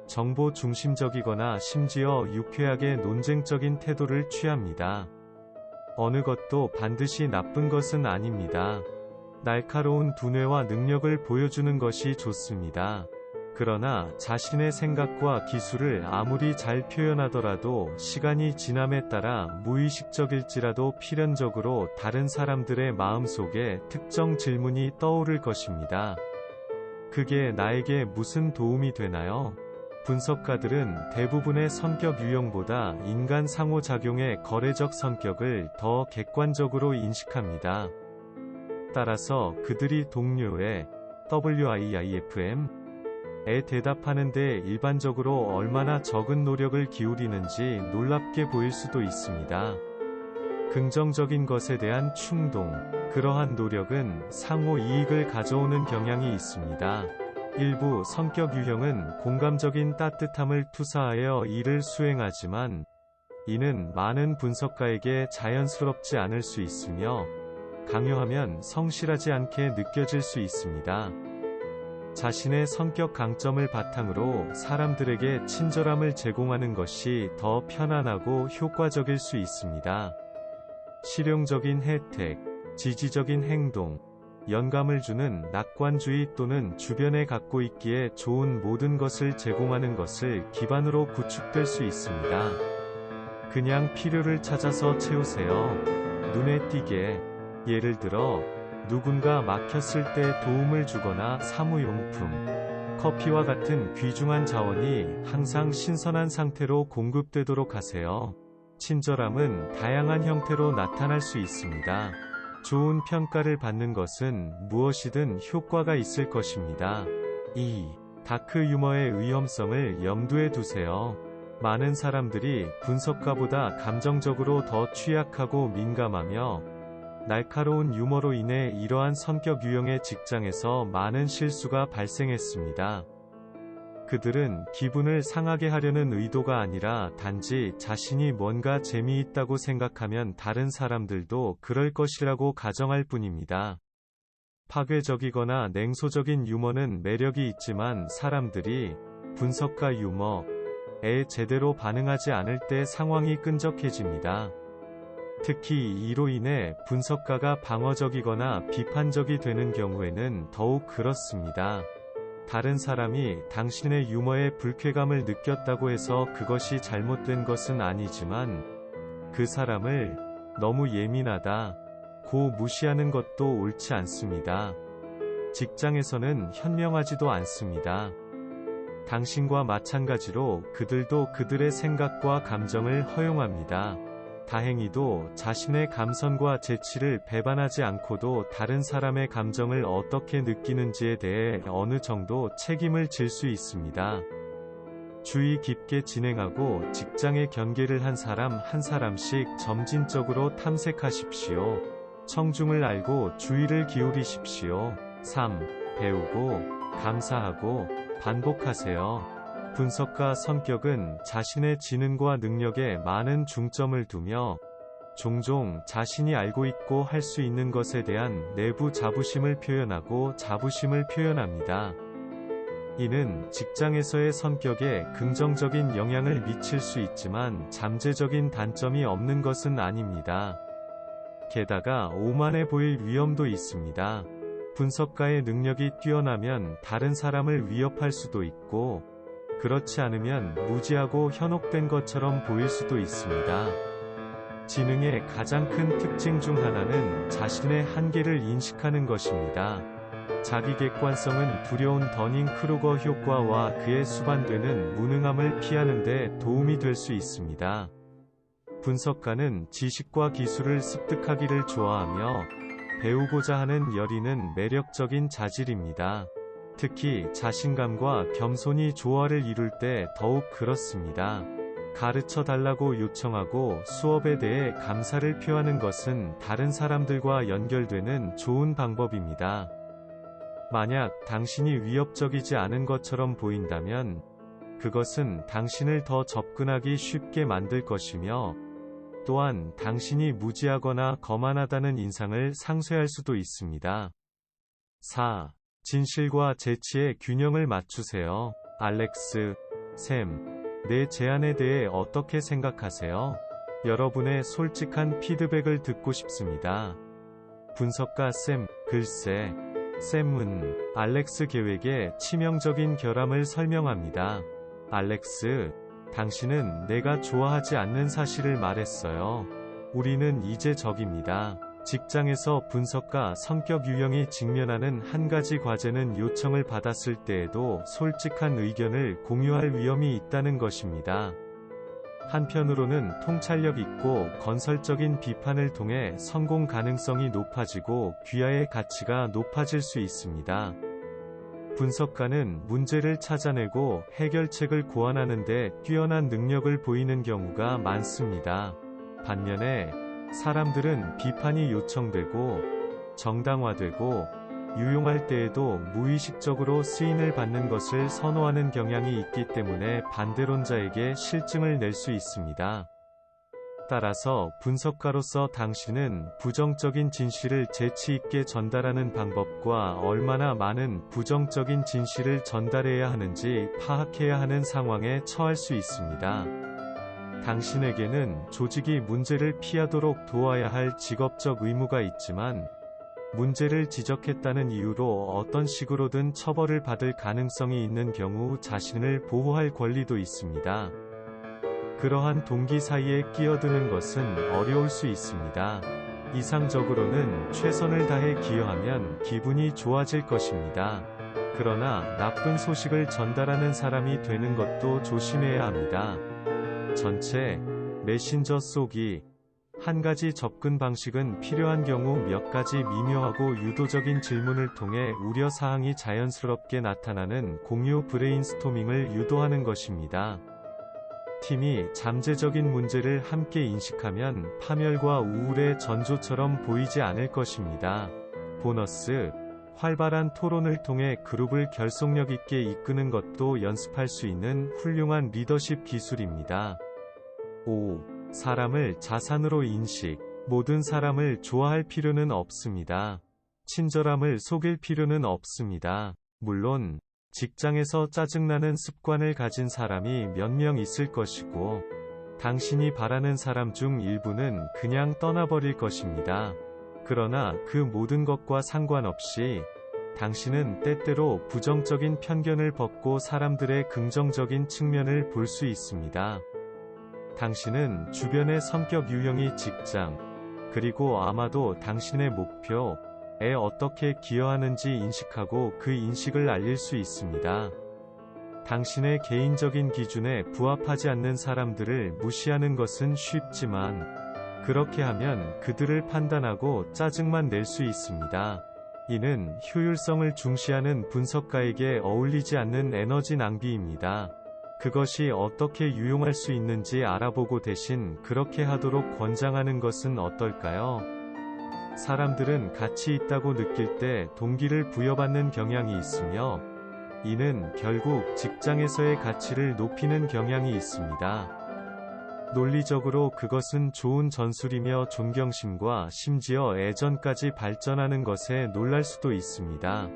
Speaker 1: 정보 중심적이거나 심지어 유쾌하게 논쟁적인 태도를 취합니다. 어느 것도 반드시 나쁜 것은 아닙니다. 날카로운 두뇌와 능력을 보여주는 것이 좋습니다. 그러나 자신의 생각과 기술을 아무리 잘 표현하더라도 시간이 지남에 따라 무의식적일지라도 필연적으로 다른 사람들의 마음속에 특정 질문이 떠오를 것입니다. 그게 나에게 무슨 도움이 되나요? 분석가들은 대부분의 성격 유형보다 인간 상호작용의 거래적 성격을 더 객관적으로 인식합니다. 따라서 그들이 동료의 WIIFM에 대답하는 데 일반적으로 얼마나 적은 노력을 기울이는지 놀랍게 보일 수도 있습니다. 긍정적인 것에 대한 충동, 그러한 노력은 상호 이익을 가져오는 경향이 있습니다. 일부 성격 유형은 공감적인 따뜻함을 투사하여 일을 수행하지만 이는 많은 분석가에게 자연스럽지 않을 수 있으며 강요하면 성실하지 않게 느껴질 수 있습니다. 자신의 성격 강점을 바탕으로 사람들에게 친절함을 제공하는 것이 더 편안하고 효과적일 수 있습니다. 실용적인 혜택, 지지적인 행동, 영감을 주는 낙관주의 또는 주변에 갖고 있기에 좋은 모든 것을 제공하는 것을 기반으로 구축될 수 있습니다. 그냥 필요를 찾아서 채우세요. 눈에 띄게. 예를 들어 누군가 막혔을 때 도움을 주거나 사무용품, 커피와 같은 귀중한 자원이 항상 신선한 상태로 공급되도록 하세요. 친절함은 다양한 형태로 나타날 수 있습니다. 좋은 평가를 받는 것은 무엇이든 효과가 있을 것입니다. 2. 다크 유머의 위험성을 염두에 두세요. 많은 사람들이 분석가보다 감정적으로 더 취약하고 민감하며 날카로운 유머로 인해 이러한 성격 유형의 직장에서 많은 실수가 발생했습니다. 그들은 기분을 상하게 하려는 의도가 아니라 단지 자신이 뭔가 재미있다고 생각하면 다른 사람들도 그럴 것이라고 가정할 뿐입니다. 파괴적이거나 냉소적인 유머는 매력이 있지만 사람들이 분석가 유머에 제대로 반응하지 않을 때 상황이 끈적해집니다. 특히 이로 인해 분석가가 방어적이거나 비판적이 되는 경우에는 더욱 그렇습니다. 다른 사람이 당신의 유머에 불쾌감을 느꼈다고 해서 그것이 잘못된 것은 아니지만 그 사람을 너무 예민하다고 무시하는 것도 옳지 않습니다. 직장에서는 현명하지도 않습니다. 당신과 마찬가지로 그들도 그들의 생각과 감정을 허용합니다. 다행히도 자신의 감성과 재치를 배반하지 않고도 다른 사람의 감정을 어떻게 느끼는지에 대해 어느 정도 책임을 질 수 있습니다. 주의 깊게 진행하고 직장의 경계를 한 사람 한 사람씩 점진적으로 탐색하십시오. 청중을 알고 주의를 기울이십시오. 3. 배우고, 감사하고, 반복하세요. 분석가 성격은 자신의 지능과 능력에 많은 중점을 두며 종종 자신이 알고 있고 할 수 있는 것에 대한 내부 자부심을 표현하고 자부심을 표현합니다. 이는 직장에서의 성격에 긍정적인 영향을 미칠 수 있지만 잠재적인 단점이 없는 것은 아닙니다. 게다가 오만해 보일 위험도 있습니다. 분석가의 능력이 뛰어나면 다른 사람을 위협할 수도 있고 그렇지 않으면 무지하고 현혹된 것처럼 보일 수도 있습니다. 지능의 가장 큰 특징 중 하나는 자신의 한계를 인식하는 것입니다. 자기 객관성은 두려운 더닝크루거 효과와 그에 수반되는 무능함을 피하는 데 도움이 될 수 있습니다. 분석가는 지식과 기술을 습득하기를 좋아하며 배우고자 하는 열의는 매력적인 자질입니다. 특히 자신감과 겸손이 조화를 이룰 때 더욱 그렇습니다. 가르쳐 달라고 요청하고 수업에 대해 감사를 표하는 것은 다른 사람들과 연결되는 좋은 방법입니다. 만약 당신이 위협적이지 않은 것처럼 보인다면 그것은 당신을 더 접근하기 쉽게 만들 것이며 또한 당신이 무지하거나 거만하다는 인상을 상쇄할 수도 있습니다. 4. 진실과 재치의 균형을 맞추세요. 알렉스, 샘, 내 제안에 대해 어떻게 생각하세요? 여러분의 솔직한 피드백을 듣고 싶습니다. 분석가 샘, 글쎄, 샘은 알렉스 계획의 치명적인 결함을 설명합니다. 알렉스, 당신은 내가 좋아하지 않는 사실을 말했어요. 우리는 이제 적입니다. 직장에서 분석가 성격 유형이 직면하는 한 가지 과제는 요청을 받았을 때에도 솔직한 의견을 공유할 위험이 있다는 것입니다. 한편으로는 통찰력 있고 건설적인 비판을 통해 성공 가능성이 높아지고 귀하의 가치가 높아질 수 있습니다. 분석가는 문제를 찾아내고 해결책을 고안하는 데 뛰어난 능력을 보이는 경우가 많습니다. 반면에 사람들은 비판이 요청되고 정당화되고 유용할 때에도 무의식적으로 시인을 받는 것을 선호하는 경향이 있기 때문에 반대론자에게 실증을 낼 수 있습니다. 따라서 분석가로서 당신은 부정적인 진실을 재치 있게 전달하는 방법과 얼마나 많은 부정적인 진실을 전달해야 하는지 파악해야 하는 상황에 처할 수 있습니다. 당신에게는 조직이 문제를 피하도록 도와야 할 직업적 의무가 있지만 문제를 지적했다는 이유로 어떤 식으로든 처벌을 받을 가능성이 있는 경우 자신을 보호할 권리도 있습니다. 그러한 동기 사이에 끼어드는 것은 어려울 수 있습니다. 이상적으로는 최선을 다해 기여하면 기분이 좋아질 것입니다. 그러나 나쁜 소식을 전달하는 사람이 되는 것도 조심해야 합니다. 전체 메신저 속이 한 가지 접근 방식은 필요한 경우 몇 가지 미묘하고 유도적인 질문을 통해 우려사항이 자연스럽게 나타나는 공유 브레인스토밍을 유도하는 것입니다. 팀이 잠재적인 문제를 함께 인식하면 파멸과 우울의 전조처럼 보이지 않을 것입니다. 보너스, 활발한 토론을 통해 그룹을 결속력 있게 이끄는 것도 연습할 수 있는 훌륭한 리더십 기술입니다. 5. 사람을 자산으로 인식. 모든 사람을 좋아할 필요는 없습니다. 친절함을 속일 필요는 없습니다. 물론 직장에서 짜증나는 습관을 가진 사람이 몇 명 있을 것이고 당신이 바라는 사람 중 일부는 그냥 떠나버릴 것입니다. 그러나 그 모든 것과 상관없이 당신은 때때로 부정적인 편견을 벗고 사람들의 긍정적인 측면을 볼 수 있습니다. 당신은 주변의 성격 유형이 직장, 그리고 아마도 당신의 목표에 어떻게 기여하는지 인식하고 그 인식을 알릴 수 있습니다. 당신의 개인적인 기준에 부합하지 않는 사람들을 무시하는 것은 쉽지만 그렇게 하면 그들을 판단하고 짜증만 낼 수 있습니다. 이는 효율성을 중시하는 분석가에게 어울리지 않는 에너지 낭비입니다. 그것이 어떻게 유용할 수 있는지 알아보고 대신 그렇게 하도록 권장하는 것은 어떨까요? 사람들은 가치 있다고 느낄 때 동기를 부여받는 경향이 있으며 이는 결국 직장에서의 가치를 높이는 경향이 있습니다. 논리적으로 그것은 좋은 전술이며 존경심과 심지어 애정까지 발전하는 것에 놀랄 수도 있습니다.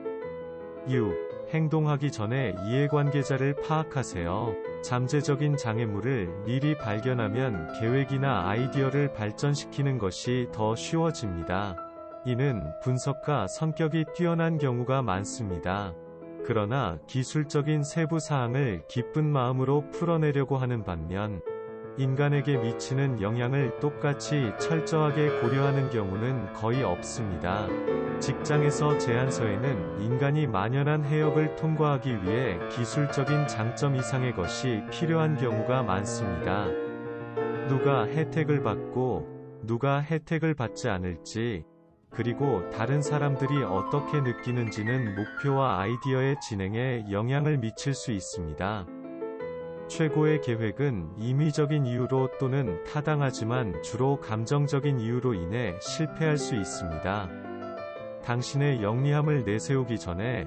Speaker 1: 6. 행동하기 전에 이해관계자를 파악하세요. 잠재적인 장애물을 미리 발견하면 계획이나 아이디어를 발전시키는 것이 더 쉬워집니다. 이는 분석가 성격이 뛰어난 경우가 많습니다. 그러나 기술적인 세부 사항을 기쁜 마음으로 풀어내려고 하는 반면 인간에게 미치는 영향을 똑같이 철저하게 고려하는 경우는 거의 없습니다. 직장에서 제안서에는 인간이 만연한 해역을 통과하기 위해 기술적인 장점 이상의 것이 필요한 경우가 많습니다. 누가 혜택을 받고 누가 혜택을 받지 않을지, 그리고 다른 사람들이 어떻게 느끼는지는 목표와 아이디어의 진행에 영향을 미칠 수 있습니다. 최고의 계획은 임의적인 이유로 또는 타당하지만 주로 감정적인 이유로 인해 실패할 수 있습니다. 당신의 영리함을 내세우기 전에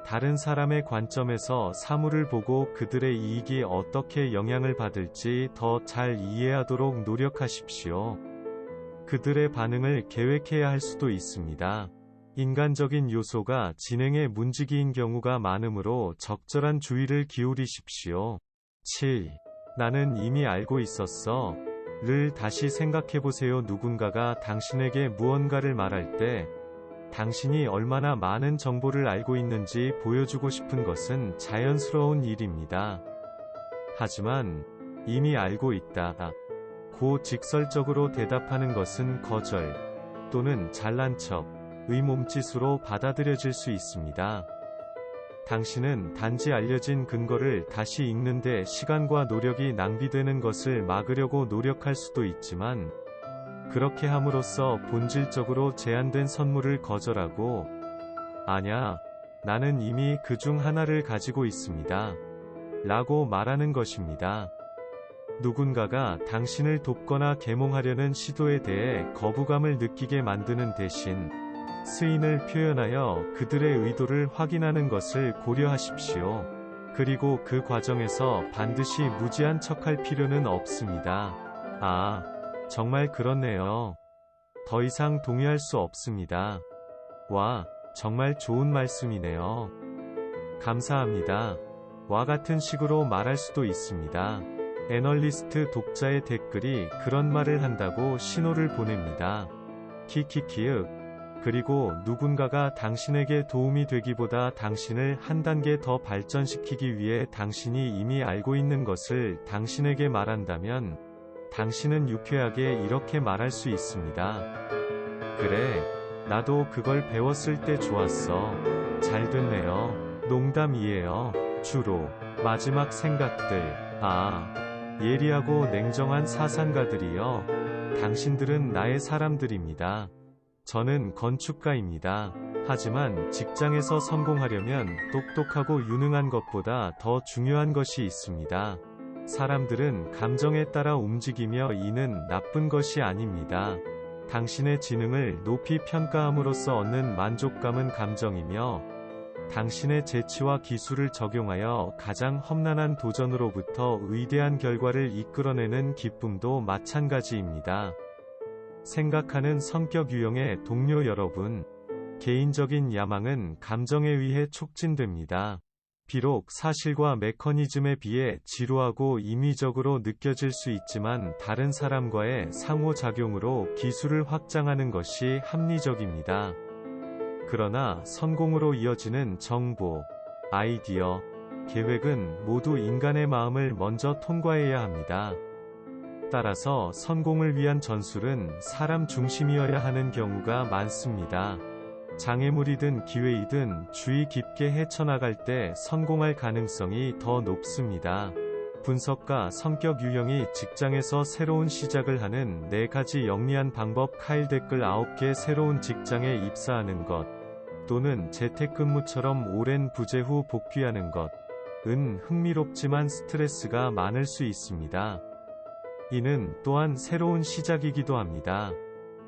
Speaker 1: 다른 사람의 관점에서 사물을 보고 그들의 이익이 어떻게 영향을 받을지 더 잘 이해하도록 노력하십시오. 그들의 반응을 계획해야 할 수도 있습니다. 인간적인 요소가 진행의 문지기인 경우가 많으므로 적절한 주의를 기울이십시오. 7. 나는 이미 알고 있었어. 를 다시 생각해보세요. 누군가가 당신에게 무언가를 말할 때 당신이 얼마나 많은 정보를 알고 있는지 보여주고 싶은 것은 자연스러운 일입니다. 하지만 이미 알고 있다 고 직설적으로 대답하는 것은 거절 또는 잘난 척의 몸짓으로 받아들여질 수 있습니다. 당신은 단지 알려진 근거를 다시 읽는데 시간과 노력이 낭비되는 것을 막으려고 노력할 수도 있지만, 그렇게 함으로써 본질적으로 제한된 선물을 거절하고, 아냐, 나는 이미 그 중 하나를 가지고 있습니다. 라고 말하는 것입니다. 누군가가 당신을 돕거나 계몽하려는 시도에 대해 거부감을 느끼게 만드는 대신, 스인을 표현하여 그들의 의도를 확인하는 것을 고려하십시오. 그리고 그 과정에서 반드시 무지한 척할 필요는 없습니다. 아, 정말 그렇네요. 더 이상 동의할 수 없습니다. 와, 정말 좋은 말씀이네요. 감사합니다. 와 같은 식으로 말할 수도 있습니다. 애널리스트 독자의 댓글이 그런 말을 한다고 신호를 보냅니다. 키키키윽. 그리고 누군가가 당신에게 도움이 되기보다 당신을 한 단계 더 발전시키기 위해 당신이 이미 알고 있는 것을 당신에게 말한다면, 당신은 유쾌하게 이렇게 말할 수 있습니다. 그래, 나도 그걸 배웠을 때 좋았어. 잘 됐네요. 농담이에요. 주로 마지막 생각들. 예리하고 냉정한 사상가들이여, 당신들은 나의 사람들입니다. 저는 건축가입니다. 하지만 직장에서 성공하려면 똑똑하고 유능한 것보다 더 중요한 것이 있습니다. 사람들은 감정에 따라 움직이며 이는 나쁜 것이 아닙니다. 당신의 지능을 높이 평가함으로써 얻는 만족감은 감정이며, 당신의 재치와 기술을 적용하여 가장 험난한 도전으로부터 위대한 결과를 이끌어내는 기쁨도 마찬가지입니다. 생각하는 성격 유형의 동료 여러분, 개인적인 야망은 감정에 의해 촉진됩니다. 비록 사실과 메커니즘에 비해 지루하고 임의적으로 느껴질 수 있지만 다른 사람과의 상호작용으로 기술을 확장하는 것이 합리적입니다. 그러나 성공으로 이어지는 정보, 아이디어, 계획은 모두 인간의 마음을 먼저 통과해야 합니다. 따라서 성공을 위한 전술은 사람 중심이어야 하는 경우가 많습니다. 장애물이든 기회이든 주의 깊게 헤쳐나갈 때 성공할 가능성이 더 높습니다. 분석가 성격 유형이 직장에서 새로운 시작을 하는 4가지 영리한 방법. 카일 댓글 9개. 새로운 직장에 입사하는 것 또는 재택근무처럼 오랜 부재 후 복귀하는 것은 흥미롭지만 스트레스가 많을 수 있습니다. 이는 또한 새로운 시작이기도 합니다.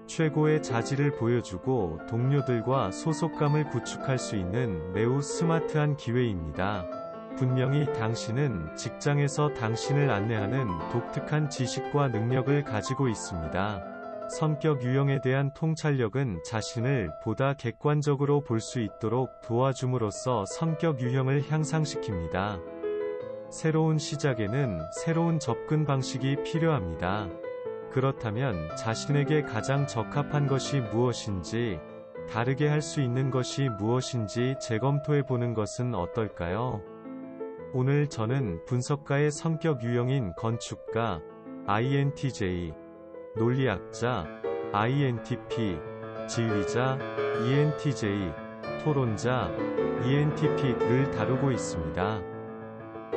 Speaker 1: 최고의 자질을 보여주고 동료들과 소속감을 구축할 수 있는 매우 스마트한 기회입니다. 분명히 당신은 직장에서 당신을 안내하는 독특한 지식과 능력을 가지고 있습니다. 성격 유형에 대한 통찰력은 자신을 보다 객관적으로 볼 수 있도록 도와줌으로써 성격 유형을 향상시킵니다. 새로운 시작에는 새로운 접근 방식이 필요합니다. 그렇다면 자신에게 가장 적합한 것이 무엇인지, 다르게 할 수 있는 것이 무엇인지 재검토해 보는 것은 어떨까요? 오늘 저는 분석가의 성격 유형인 건축가, INTJ, 논리학자, INTP, 지휘자, ENTJ, 토론자, ENTP를 다루고 있습니다.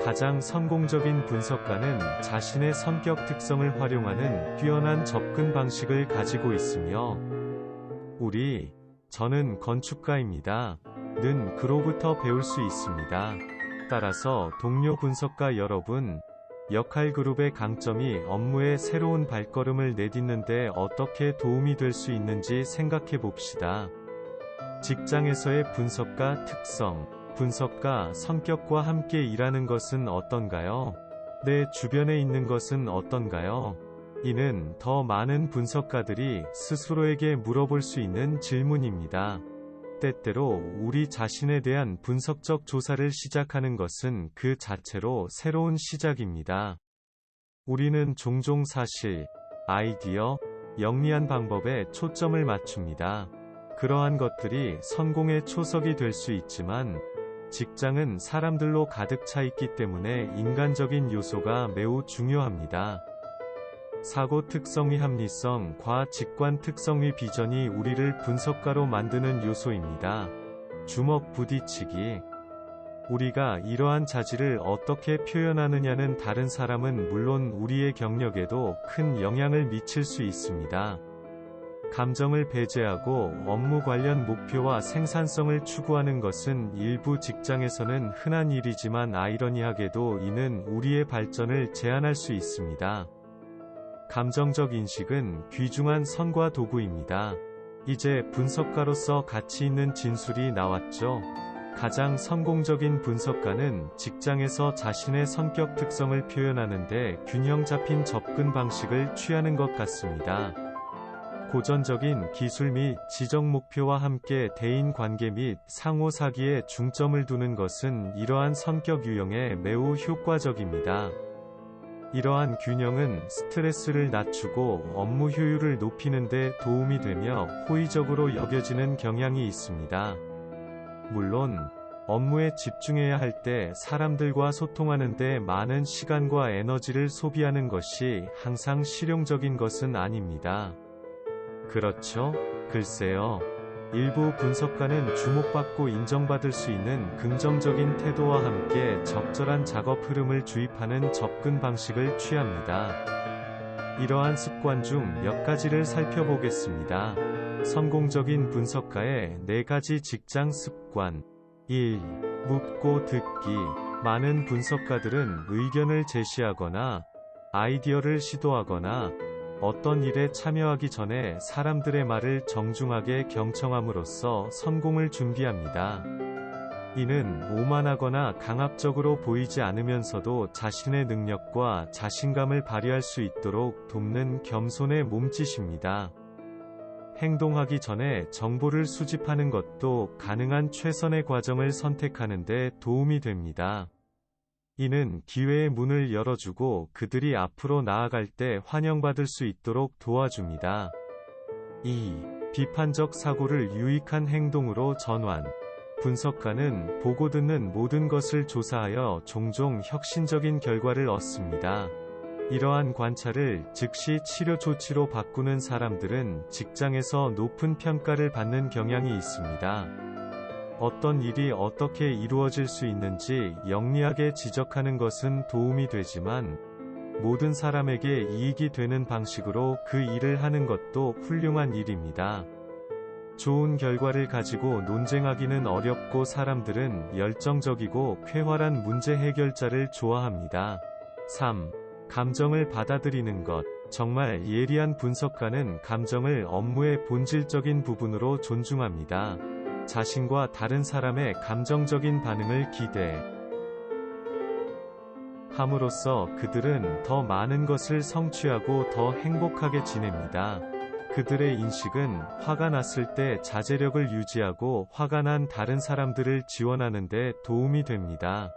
Speaker 1: 가장 성공적인 분석가는 자신의 성격 특성을 활용하는 뛰어난 접근 방식을 가지고 있으며, 저는 건축가입니다. 는 그로부터 배울 수 있습니다. 따라서 동료 분석가 여러분, 역할 그룹의 강점이 업무의 새로운 발걸음을 내딛는 데 어떻게 도움이 될 수 있는지 생각해 봅시다. 직장에서의 분석가 특성, 분석가 성격과 함께 일하는 것은 어떤가요? 내 주변에 있는 것은 어떤가요? 이는 더 많은 분석가들이 스스로에게 물어볼 수 있는 질문입니다. 때때로 우리 자신에 대한 분석적 조사를 시작하는 것은 그 자체로 새로운 시작입니다. 우리는 종종 사실, 아이디어, 영리한 방법에 초점을 맞춥니다. 그러한 것들이 성공의 초석이 될 수 있지만, 직장은 사람들로 가득 차 있기 때문에 인간적인 요소가 매우 중요합니다. 사고 특성의 합리성과 직관 특성의 비전이 우리를 분석가로 만드는 요소입니다. 주먹 부딪히기. 우리가 이러한 자질을 어떻게 표현하느냐는 다른 사람은 물론 우리의 경력에도 큰 영향을 미칠 수 있습니다. 감정을 배제하고 업무 관련 목표와 생산성을 추구하는 것은 일부 직장에서는 흔한 일이지만 아이러니하게도 이는 우리의 발전을 제한할 수 있습니다. 감정적 인식은 귀중한 선과 도구입니다. 이제 분석가로서 가치 있는 진술이 나왔죠. 가장 성공적인 분석가는 직장에서 자신의 성격 특성을 표현하는데 균형 잡힌 접근 방식을 취하는 것 같습니다. 고전적인 기술 및 지정 목표와 함께 대인 관계 및 상호 사기에 중점을 두는 것은 이러한 성격 유형에 매우 효과적입니다. 이러한 균형은 스트레스를 낮추고 업무 효율을 높이는 데 도움이 되며 호의적으로 여겨지는 경향이 있습니다. 물론, 업무에 집중해야 할 때 사람들과 소통하는 데 많은 시간과 에너지를 소비하는 것이 항상 실용적인 것은 아닙니다. 그렇죠? 글쎄요. 일부 분석가는 주목받고 인정받을 수 있는 긍정적인 태도와 함께 적절한 작업 흐름을 주입하는 접근 방식을 취합니다. 이러한 습관 중 몇 가지를 살펴보겠습니다. 성공적인 분석가의 4가지 직장 습관. 1. 묻고 듣기. 많은 분석가들은 의견을 제시하거나 아이디어를 시도하거나 어떤 일에 참여하기 전에 사람들의 말을 정중하게 경청함으로써 성공을 준비합니다. 이는 오만하거나 강압적으로 보이지 않으면서도 자신의 능력과 자신감을 발휘할 수 있도록 돕는 겸손의 몸짓입니다. 행동하기 전에 정보를 수집하는 것도 가능한 최선의 과정을 선택하는 데 도움이 됩니다. 이는 기회의 문을 열어주고 그들이 앞으로 나아갈 때 환영받을 수 있도록 도와줍니다. 2. 비판적 사고를 유익한 행동으로 전환. 분석가는 보고 듣는 모든 것을 조사하여 종종 혁신적인 결과를 얻습니다. 이러한 관찰을 즉시 치료 조치로 바꾸는 사람들은 직장에서 높은 평가를 받는 경향이 있습니다. 어떤 일이 어떻게 이루어질 수 있는지 영리하게 지적하는 것은 도움이 되지만, 모든 사람에게 이익이 되는 방식으로 그 일을 하는 것도 훌륭한 일입니다. 좋은 결과를 가지고 논쟁하기는 어렵고 사람들은 열정적이고 쾌활한 문제 해결자를 좋아합니다. 3. 감정을 받아들이는 것. 정말 예리한 분석가는 감정을 업무의 본질적인 부분으로 존중합니다. 자신과 다른 사람의 감정적인 반응을 기대함으로써 그들은 더 많은 것을 성취하고 더 행복하게 지냅니다. 그들의 인식은 화가 났을 때 자제력을 유지하고 화가 난 다른 사람들을 지원하는 데 도움이 됩니다.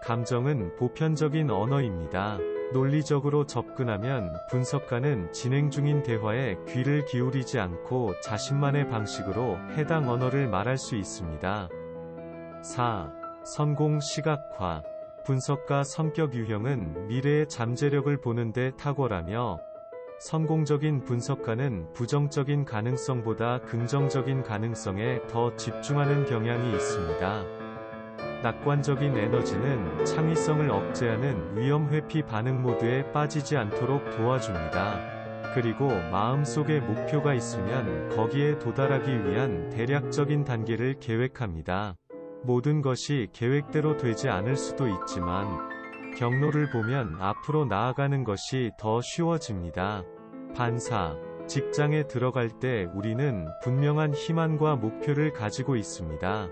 Speaker 1: 감정은 보편적인 언어입니다. 논리적으로 접근하면 분석가는 진행 중인 대화에 귀를 기울이지 않고 자신만의 방식으로 해당 언어를 말할 수 있습니다. 4. 성공 시각화. 분석가 성격 유형은 미래의 잠재력을 보는데 탁월하며 성공적인 분석가는 부정적인 가능성보다 긍정적인 가능성에 더 집중하는 경향이 있습니다. 낙관적인 에너지는 창의성을 억제하는 위험 회피 반응 모드에 빠지지 않도록 도와줍니다. 그리고 마음속에 목표가 있으면 거기에 도달하기 위한 대략적인 단계를 계획합니다. 모든 것이 계획대로 되지 않을 수도 있지만 경로를 보면 앞으로 나아가는 것이 더 쉬워집니다. 반사, 직장에 들어갈 때 우리는 분명한 희망과 목표를 가지고 있습니다.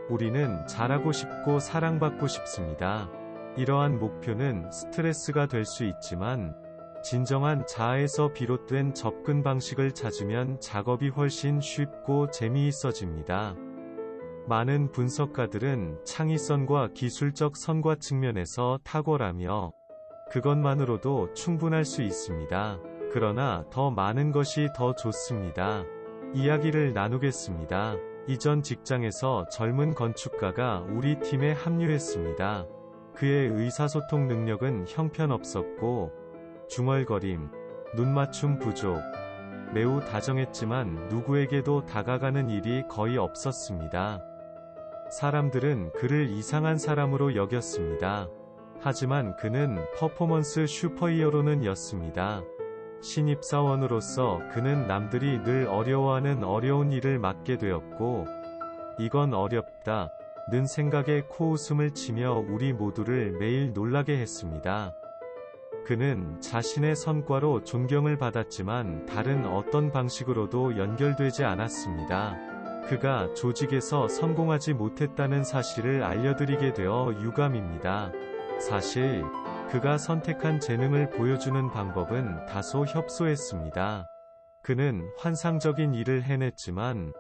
Speaker 1: 우리는 잘하고 싶고 사랑받고 싶습니다. 이러한 목표는 스트레스가 될 수 있지만 진정한 자아에서 비롯된 접근 방식을 찾으면 작업이 훨씬 쉽고 재미있어집니다. 많은 분석가들은 창의성과 기술적 선과 측면에서 탁월하며 그것만으로도 충분할 수 있습니다. 그러나 더 많은 것이 더 좋습니다. 이야기를 나누겠습니다. 이전 직장에서 젊은 건축가가 우리 팀에 합류했습니다. 그의 의사소통 능력은 형편없었고 중얼거림, 눈맞춤 부족, 매우 다정했지만 누구에게도 다가가는 일이 거의 없었습니다. 사람들은 그를 이상한 사람으로 여겼습니다. 하지만 그는 퍼포먼스 슈퍼히어로는 였습니다. 신입사원으로서 그는 남들이 늘 어려워하는 어려운 일을 맡게 되었고, 이건 어렵다 는 생각에 코웃음을 치며 우리 모두를 매일 놀라게 했습니다. 그는 자신의 성과로 존경을 받았지만 다른 어떤 방식으로도 연결되지 않았습니다. 그가 조직에서 성공하지 못했다는 사실을 알려드리게 되어 유감입니다. 사실 그가 선택한 재능을 보여주는 방법은 다소 협소했습니다. 그는 환상적인 일을 해냈지만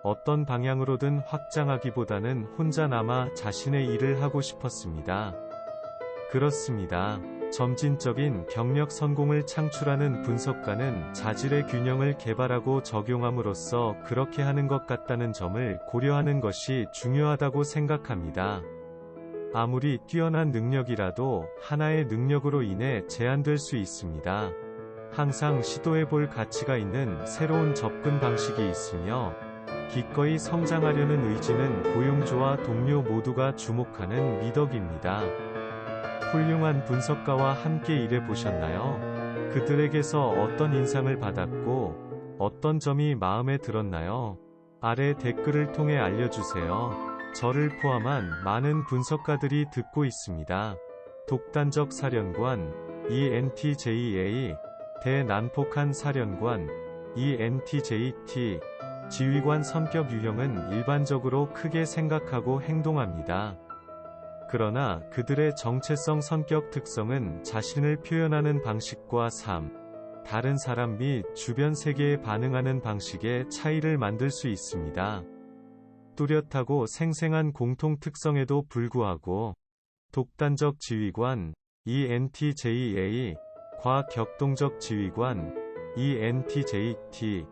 Speaker 1: 어떤 방향으로든 확장하기보다는 혼자 남아 자신의 일을 하고 싶었습니다. 그렇습니다. 점진적인 경력 성공을 창출하는 분석가는 자질의 균형을 개발하고 적용함으로써 그렇게 하는 것 같다는 점을 고려하는 것이 중요하다고 생각합니다. 아무리 뛰어난 능력이라도 하나의 능력으로 인해 제한될 수 있습니다. 항상 시도해볼 가치가 있는 새로운 접근 방식이 있으며 기꺼이 성장하려는 의지는 고용주와 동료 모두가 주목하는 미덕입니다. 훌륭한 분석가와 함께 일해보셨나요? 그들에게서 어떤 인상을 받았고 어떤 점이 마음에 들었나요? 아래 댓글을 통해 알려주세요. 저를 포함한 많은 분석가들이 듣고 있습니다. 독단적 사령관 ENTJA 대난폭한 사령관 ENTJT 지휘관 성격 유형은 일반적으로 크게 생각하고 행동합니다. 그러나 그들의 정체성 성격 특성은 자신을 표현하는 방식과 다른 사람 및 주변 세계에 반응하는 방식의 차이를 만들 수 있습니다. 뚜렷하고 생생한 공통 특성에도 불구하고 독단적 지휘관 ENTJA 과 격동적 지휘관 ENTJT은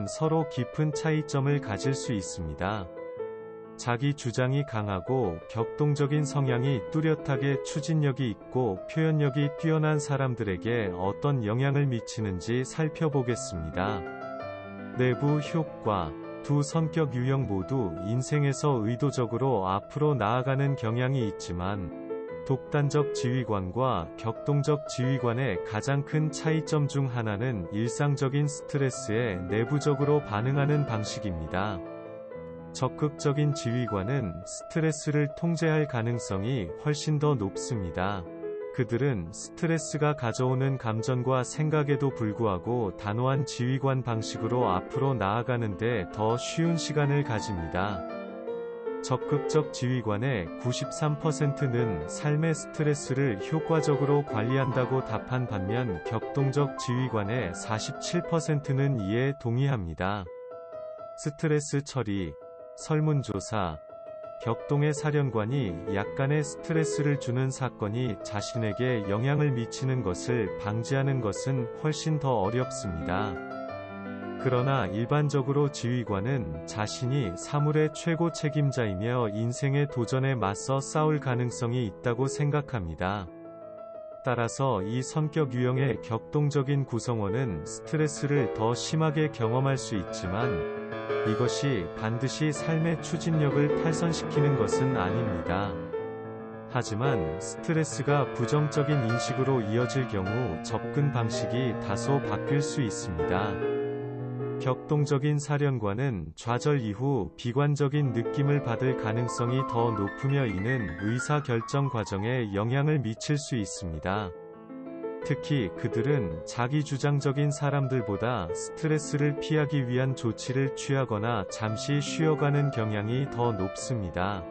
Speaker 1: 서로 깊은 차이점을 가질 수 있습니다. 자기 주장이 강하고 격동적인 성향이 뚜렷하게 추진력이 있고 표현력이 뛰어난 사람들에게 어떤 영향을 미치는지 살펴보겠습니다. 내부 효과 두 성격 유형 모두 인생에서 의도적으로 앞으로 나아가는 경향이 있지만 독단적 지휘관과 격동적 지휘관의 가장 큰 차이점 중 하나는 일상적인 스트레스에 내부적으로 반응하는 방식입니다. 적극적인 지휘관은 스트레스를 통제할 가능성이 훨씬 더 높습니다. 그들은 스트레스가 가져오는 감정과 생각에도 불구하고 단호한 지휘관 방식으로 앞으로 나아가는데 더 쉬운 시간을 가집니다. 적극적 지휘관의 93%는 삶의 스트레스를 효과적으로 관리한다고 답한 반면 격동적 지휘관의 47%는 이에 동의합니다. 스트레스 처리 설문조사 격동의 사령관이 약간의 스트레스를 주는 사건이 자신에게 영향을 미치는 것을 방지하는 것은 훨씬 더 어렵습니다. 그러나 일반적으로 지휘관은 자신이 사물의 최고 책임자이며 인생의 도전에 맞서 싸울 가능성이 있다고 생각합니다. 따라서 이 성격 유형의 격동적인 구성원은 스트레스를 더 심하게 경험할 수 있지만 이것이 반드시 삶의 추진력을 탈선시키는 것은 아닙니다. 하지만 스트레스가 부정적인 인식으로 이어질 경우 접근 방식이 다소 바뀔 수 있습니다. 격동적인 사령관은 좌절 이후 비관적인 느낌을 받을 가능성이 더 높으며 이는 의사결정 과정에 영향을 미칠 수 있습니다. 특히 그들은 자기주장적인 사람들보다 스트레스를 피하기 위한 조치를 취하거나 잠시 쉬어가는 경향이 더 높습니다.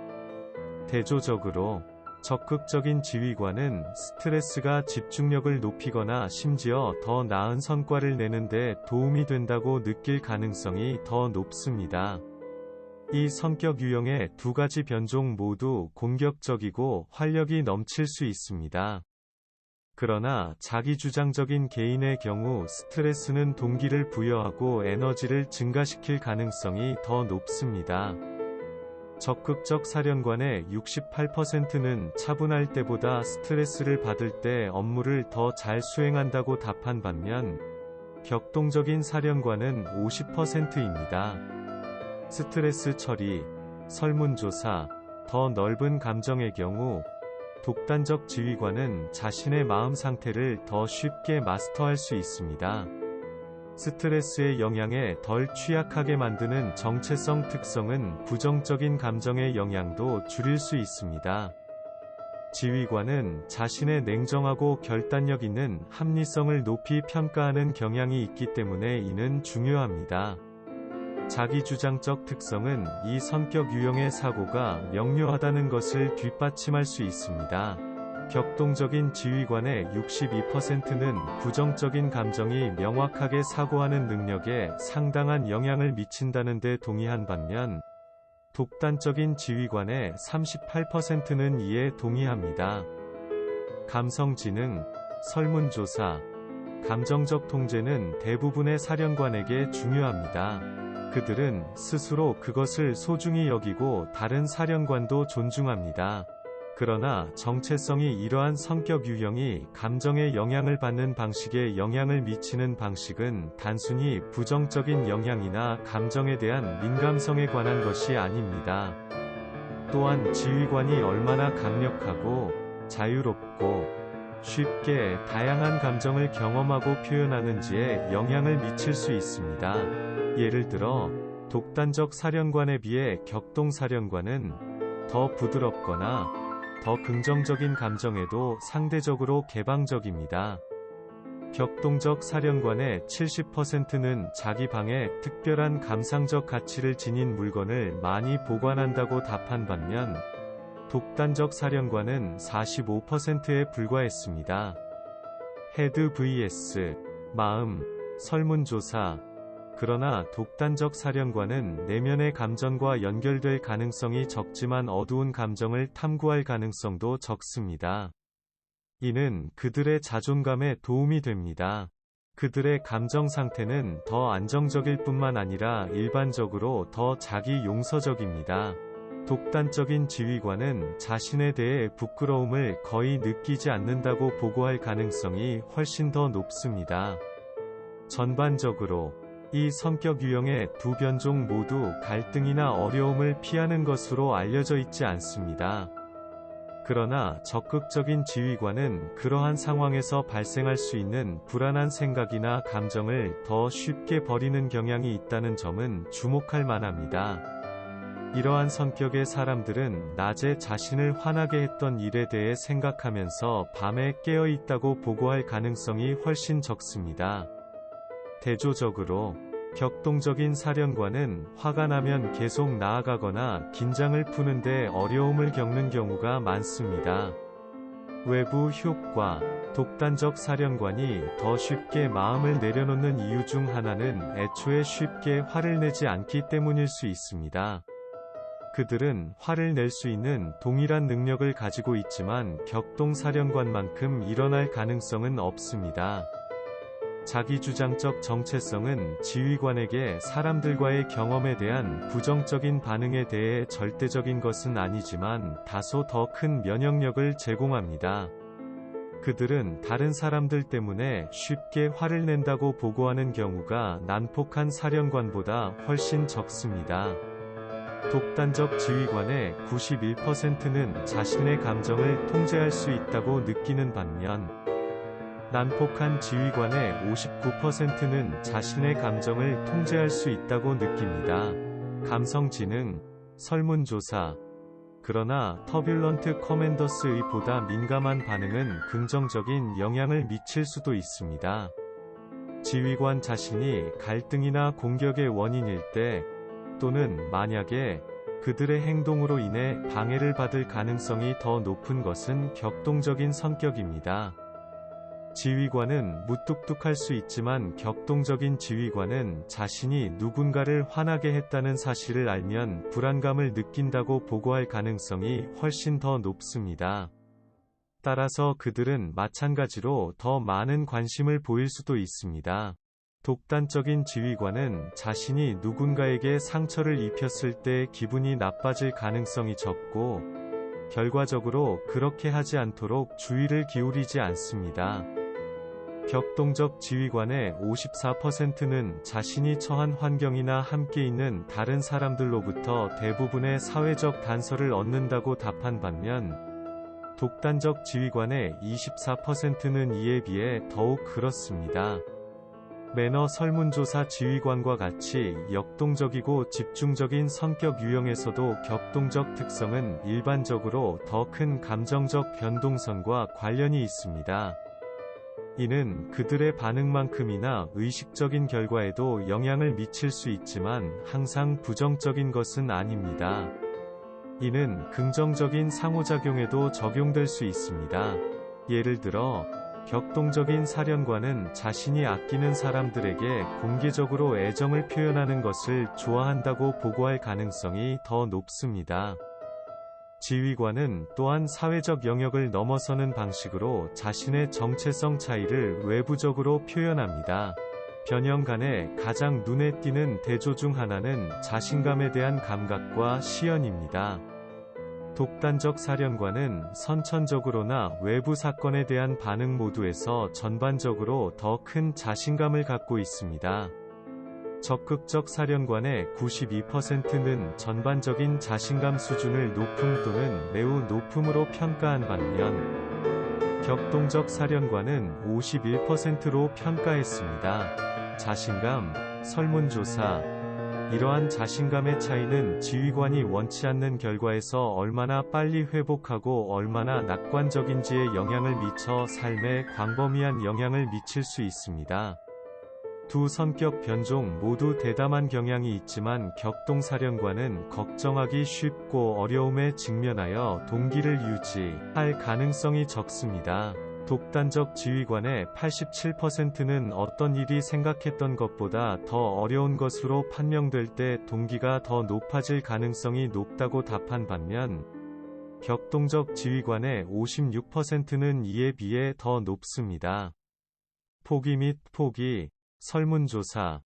Speaker 1: 대조적으로 적극적인 지휘관은 스트레스가 집중력을 높이거나 심지어 더 나은 성과를 내는 데 도움이 된다고 느낄 가능성이 더 높습니다. 이 성격 유형의 두 가지 변종 모두 공격적이고 활력이 넘칠 수 있습니다. 그러나 자기주장적인 개인의 경우 스트레스는 동기를 부여하고 에너지를 증가시킬 가능성이 더 높습니다. 적극적 사령관의 68%는 차분할 때보다 스트레스를 받을 때 업무를 더 잘 수행한다고 답한 반면 격동적인 사령관은 50%입니다. 스트레스 처리, 설문조사, 더 넓은 감정의 경우 독단적 지휘관은 자신의 마음 상태를 더 쉽게 마스터할 수 있습니다. 스트레스의 영향에 덜 취약하게 만드는 정체성 특성은 부정적인 감정의 영향도 줄일 수 있습니다. 지휘관은 자신의 냉정하고 결단력 있는 합리성을 높이 평가하는 경향이 있기 때문에 이는 중요합니다. 자기주장적 특성은 이 성격 유형의 사고가 명료하다는 것을 뒷받침할 수 있습니다. 격동적인 지휘관의 62%는 부정적인 감정이 명확하게 사고하는 능력에 상당한 영향을 미친다는 데 동의한 반면 독단적인 지휘관의 38%는 이에 동의합니다. 감성지능, 설문조사, 감정적 통제는 대부분의 사령관에게 중요합니다. 그들은 스스로 그것을 소중히 여기고 다른 사령관도 존중합니다. 그러나 정체성이 이러한 성격 유형이 감정에 영향을 받는 방식에 영향을 미치는 방식은 단순히 부정적인 영향이나 감정에 대한 민감성에 관한 것이 아닙니다. 또한 지휘관이 얼마나 강력하고 자유롭고 쉽게 다양한 감정을 경험하고 표현하는지에 영향을 미칠 수 있습니다. 예를 들어 독단적 사령관에 비해 격동 사령관은 더 부드럽거나 더 긍정적인 감정에도 상대적으로 개방적입니다. 격동적 사령관의 70%는 자기 방에 특별한 감상적 가치를 지닌 물건을 많이 보관한다고 답한 반면 독단적 사령관은 45%에 불과했습니다. 헤드 vs 마음, 설문조사. 그러나 독단적 사령관은 내면의 감정과 연결될 가능성이 적지만 어두운 감정을 탐구할 가능성도 적습니다. 이는 그들의 자존감에 도움이 됩니다. 그들의 감정 상태는 더 안정적일 뿐만 아니라 일반적으로 더 자기 용서적입니다. 독단적인 지휘관은 자신에 대해 부끄러움을 거의 느끼지 않는다고 보고할 가능성이 훨씬 더 높습니다. 전반적으로 이 성격 유형의 두 변종 모두 갈등이나 어려움을 피하는 것으로 알려져 있지 않습니다. 그러나 적극적인 지휘관은 그러한 상황에서 발생할 수 있는 불안한 생각이나 감정을 더 쉽게 버리는 경향이 있다는 점은 주목할 만합니다. 이러한 성격의 사람들은 낮에 자신을 화나게 했던 일에 대해 생각하면서 밤에 깨어 있다고 보고할 가능성이 훨씬 적습니다. 대조적으로 격동적인 사령관은 화가 나면 계속 나아가거나 긴장을 푸는데 어려움을 겪는 경우가 많습니다. 외부 효과, 독단적 사령관이 더 쉽게 마음을 내려놓는 이유 중 하나는 애초에 쉽게 화를 내지 않기 때문일 수 있습니다. 그들은 화를 낼 수 있는 동일한 능력을 가지고 있지만 격동 사령관만큼 일어날 가능성은 없습니다. 자기주장적 정체성은 지휘관에게 사람들과의 경험에 대한 부정적인 반응에 대해 절대적인 것은 아니지만 다소 더 큰 면역력을 제공합니다. 그들은 다른 사람들 때문에 쉽게 화를 낸다고 보고하는 경우가 난폭한 사령관보다 훨씬 적습니다. 독단적 지휘관의 91%는 자신의 감정을 통제할 수 있다고 느끼는 반면, 난폭한 지휘관의 59%는 자신의 감정을 통제할 수 있다고 느낍니다. 감성지능, 설문조사. 그러나 터뷸런트 커맨더스의 보다 민감한 반응은 긍정적인 영향을 미칠 수도 있습니다. 지휘관 자신이 갈등이나 공격의 원인일 때, 또는 만약에 그들의 행동으로 인해 방해를 받을 가능성이 더 높은 것은 격동적인 성격입니다. 지휘관은 무뚝뚝할 수 있지만 격동적인 지휘관은 자신이 누군가를 화나게 했다는 사실을 알면 불안감을 느낀다고 보고할 가능성이 훨씬 더 높습니다. 따라서 그들은 마찬가지로 더 많은 관심을 보일 수도 있습니다. 독단적인 지휘관은 자신이 누군가에게 상처를 입혔을 때 기분이 나빠질 가능성이 적고, 결과적으로 그렇게 하지 않도록 주의를 기울이지 않습니다. 격동적 지휘관의 54%는 자신이 처한 환경이나 함께 있는 다른 사람들로부터 대부분의 사회적 단서를 얻는다고 답한 반면, 독단적 지휘관의 24%는 이에 비해 더욱 그렇습니다. 매너 설문조사 지휘관과 같이 역동적이고 집중적인 성격 유형에서도 격동적 특성은 일반적으로 더 큰 감정적 변동성과 관련이 있습니다. 이는 그들의 반응만큼이나 의식적인 결과에도 영향을 미칠 수 있지만 항상 부정적인 것은 아닙니다. 이는 긍정적인 상호작용에도 적용될 수 있습니다. 예를 들어, 격동적인 사령관은 자신이 아끼는 사람들에게 공개적으로 애정을 표현하는 것을 좋아한다고 보고할 가능성이 더 높습니다. 지휘관은 또한 사회적 영역을 넘어서는 방식으로 자신의 정체성 차이를 외부적으로 표현합니다. 변형 간의 가장 눈에 띄는 대조 중 하나는 자신감에 대한 감각과 시연입니다. 독단적 사령관은 선천적으로나 외부 사건에 대한 반응 모두에서 전반적으로 더 큰 자신감을 갖고 있습니다. 적극적 사령관의 92%는 전반적인 자신감 수준을 높음 또는 매우 높음으로 평가한 반면, 격동적 사령관은 51%로 평가했습니다. 자신감, 설문조사. 이러한 자신감의 차이는 지휘관이 원치 않는 결과에서 얼마나 빨리 회복하고 얼마나 낙관적인지에 영향을 미쳐 삶에 광범위한 영향을 미칠 수 있습니다. 두 성격 변종 모두 대담한 경향이 있지만 격동사령관은 걱정하기 쉽고 어려움에 직면하여 동기를 유지할 가능성이 적습니다. 독단적 지휘관의 87%는 어떤 일이 생각했던 것보다 더 어려운 것으로 판명될 때 동기가 더 높아질 가능성이 높다고 답한 반면, 격동적 지휘관의 56%는 이에 비해 더 높습니다. 포기 및 포기, 설문조사.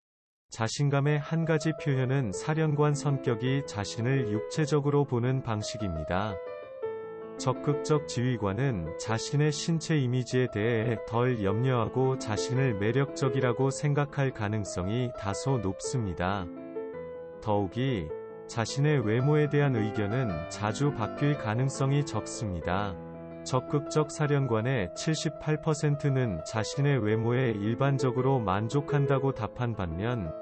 Speaker 1: 자신감의 한 가지 표현은 사령관 성격이 자신을 육체적으로 보는 방식입니다. 적극적 지휘관은 자신의 신체 이미지에 대해 덜 염려하고 자신을 매력적이라고 생각할 가능성이 다소 높습니다. 더욱이 자신의 외모에 대한 의견은 자주 바뀔 가능성이 적습니다. 적극적 사령관의 78%는 자신의 외모에 일반적으로 만족한다고 답한 반면,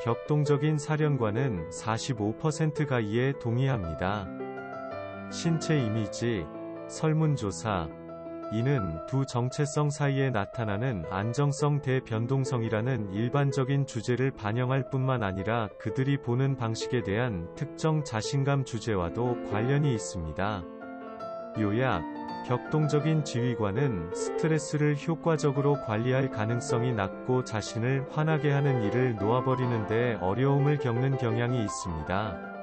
Speaker 1: 격동적인 사령관은 45%가 이에 동의합니다. 신체 이미지, 설문조사. 이는 두 정체성 사이에 나타나는 안정성 대변동성이라는 일반적인 주제를 반영할 뿐만 아니라 그들이 보는 방식에 대한 특정 자신감 주제와도 관련이 있습니다. 요약, 격동적인 지휘관은 스트레스를 효과적으로 관리할 가능성이 낮고 자신을 화나게 하는 일을 놓아버리는 데 어려움을 겪는 경향이 있습니다.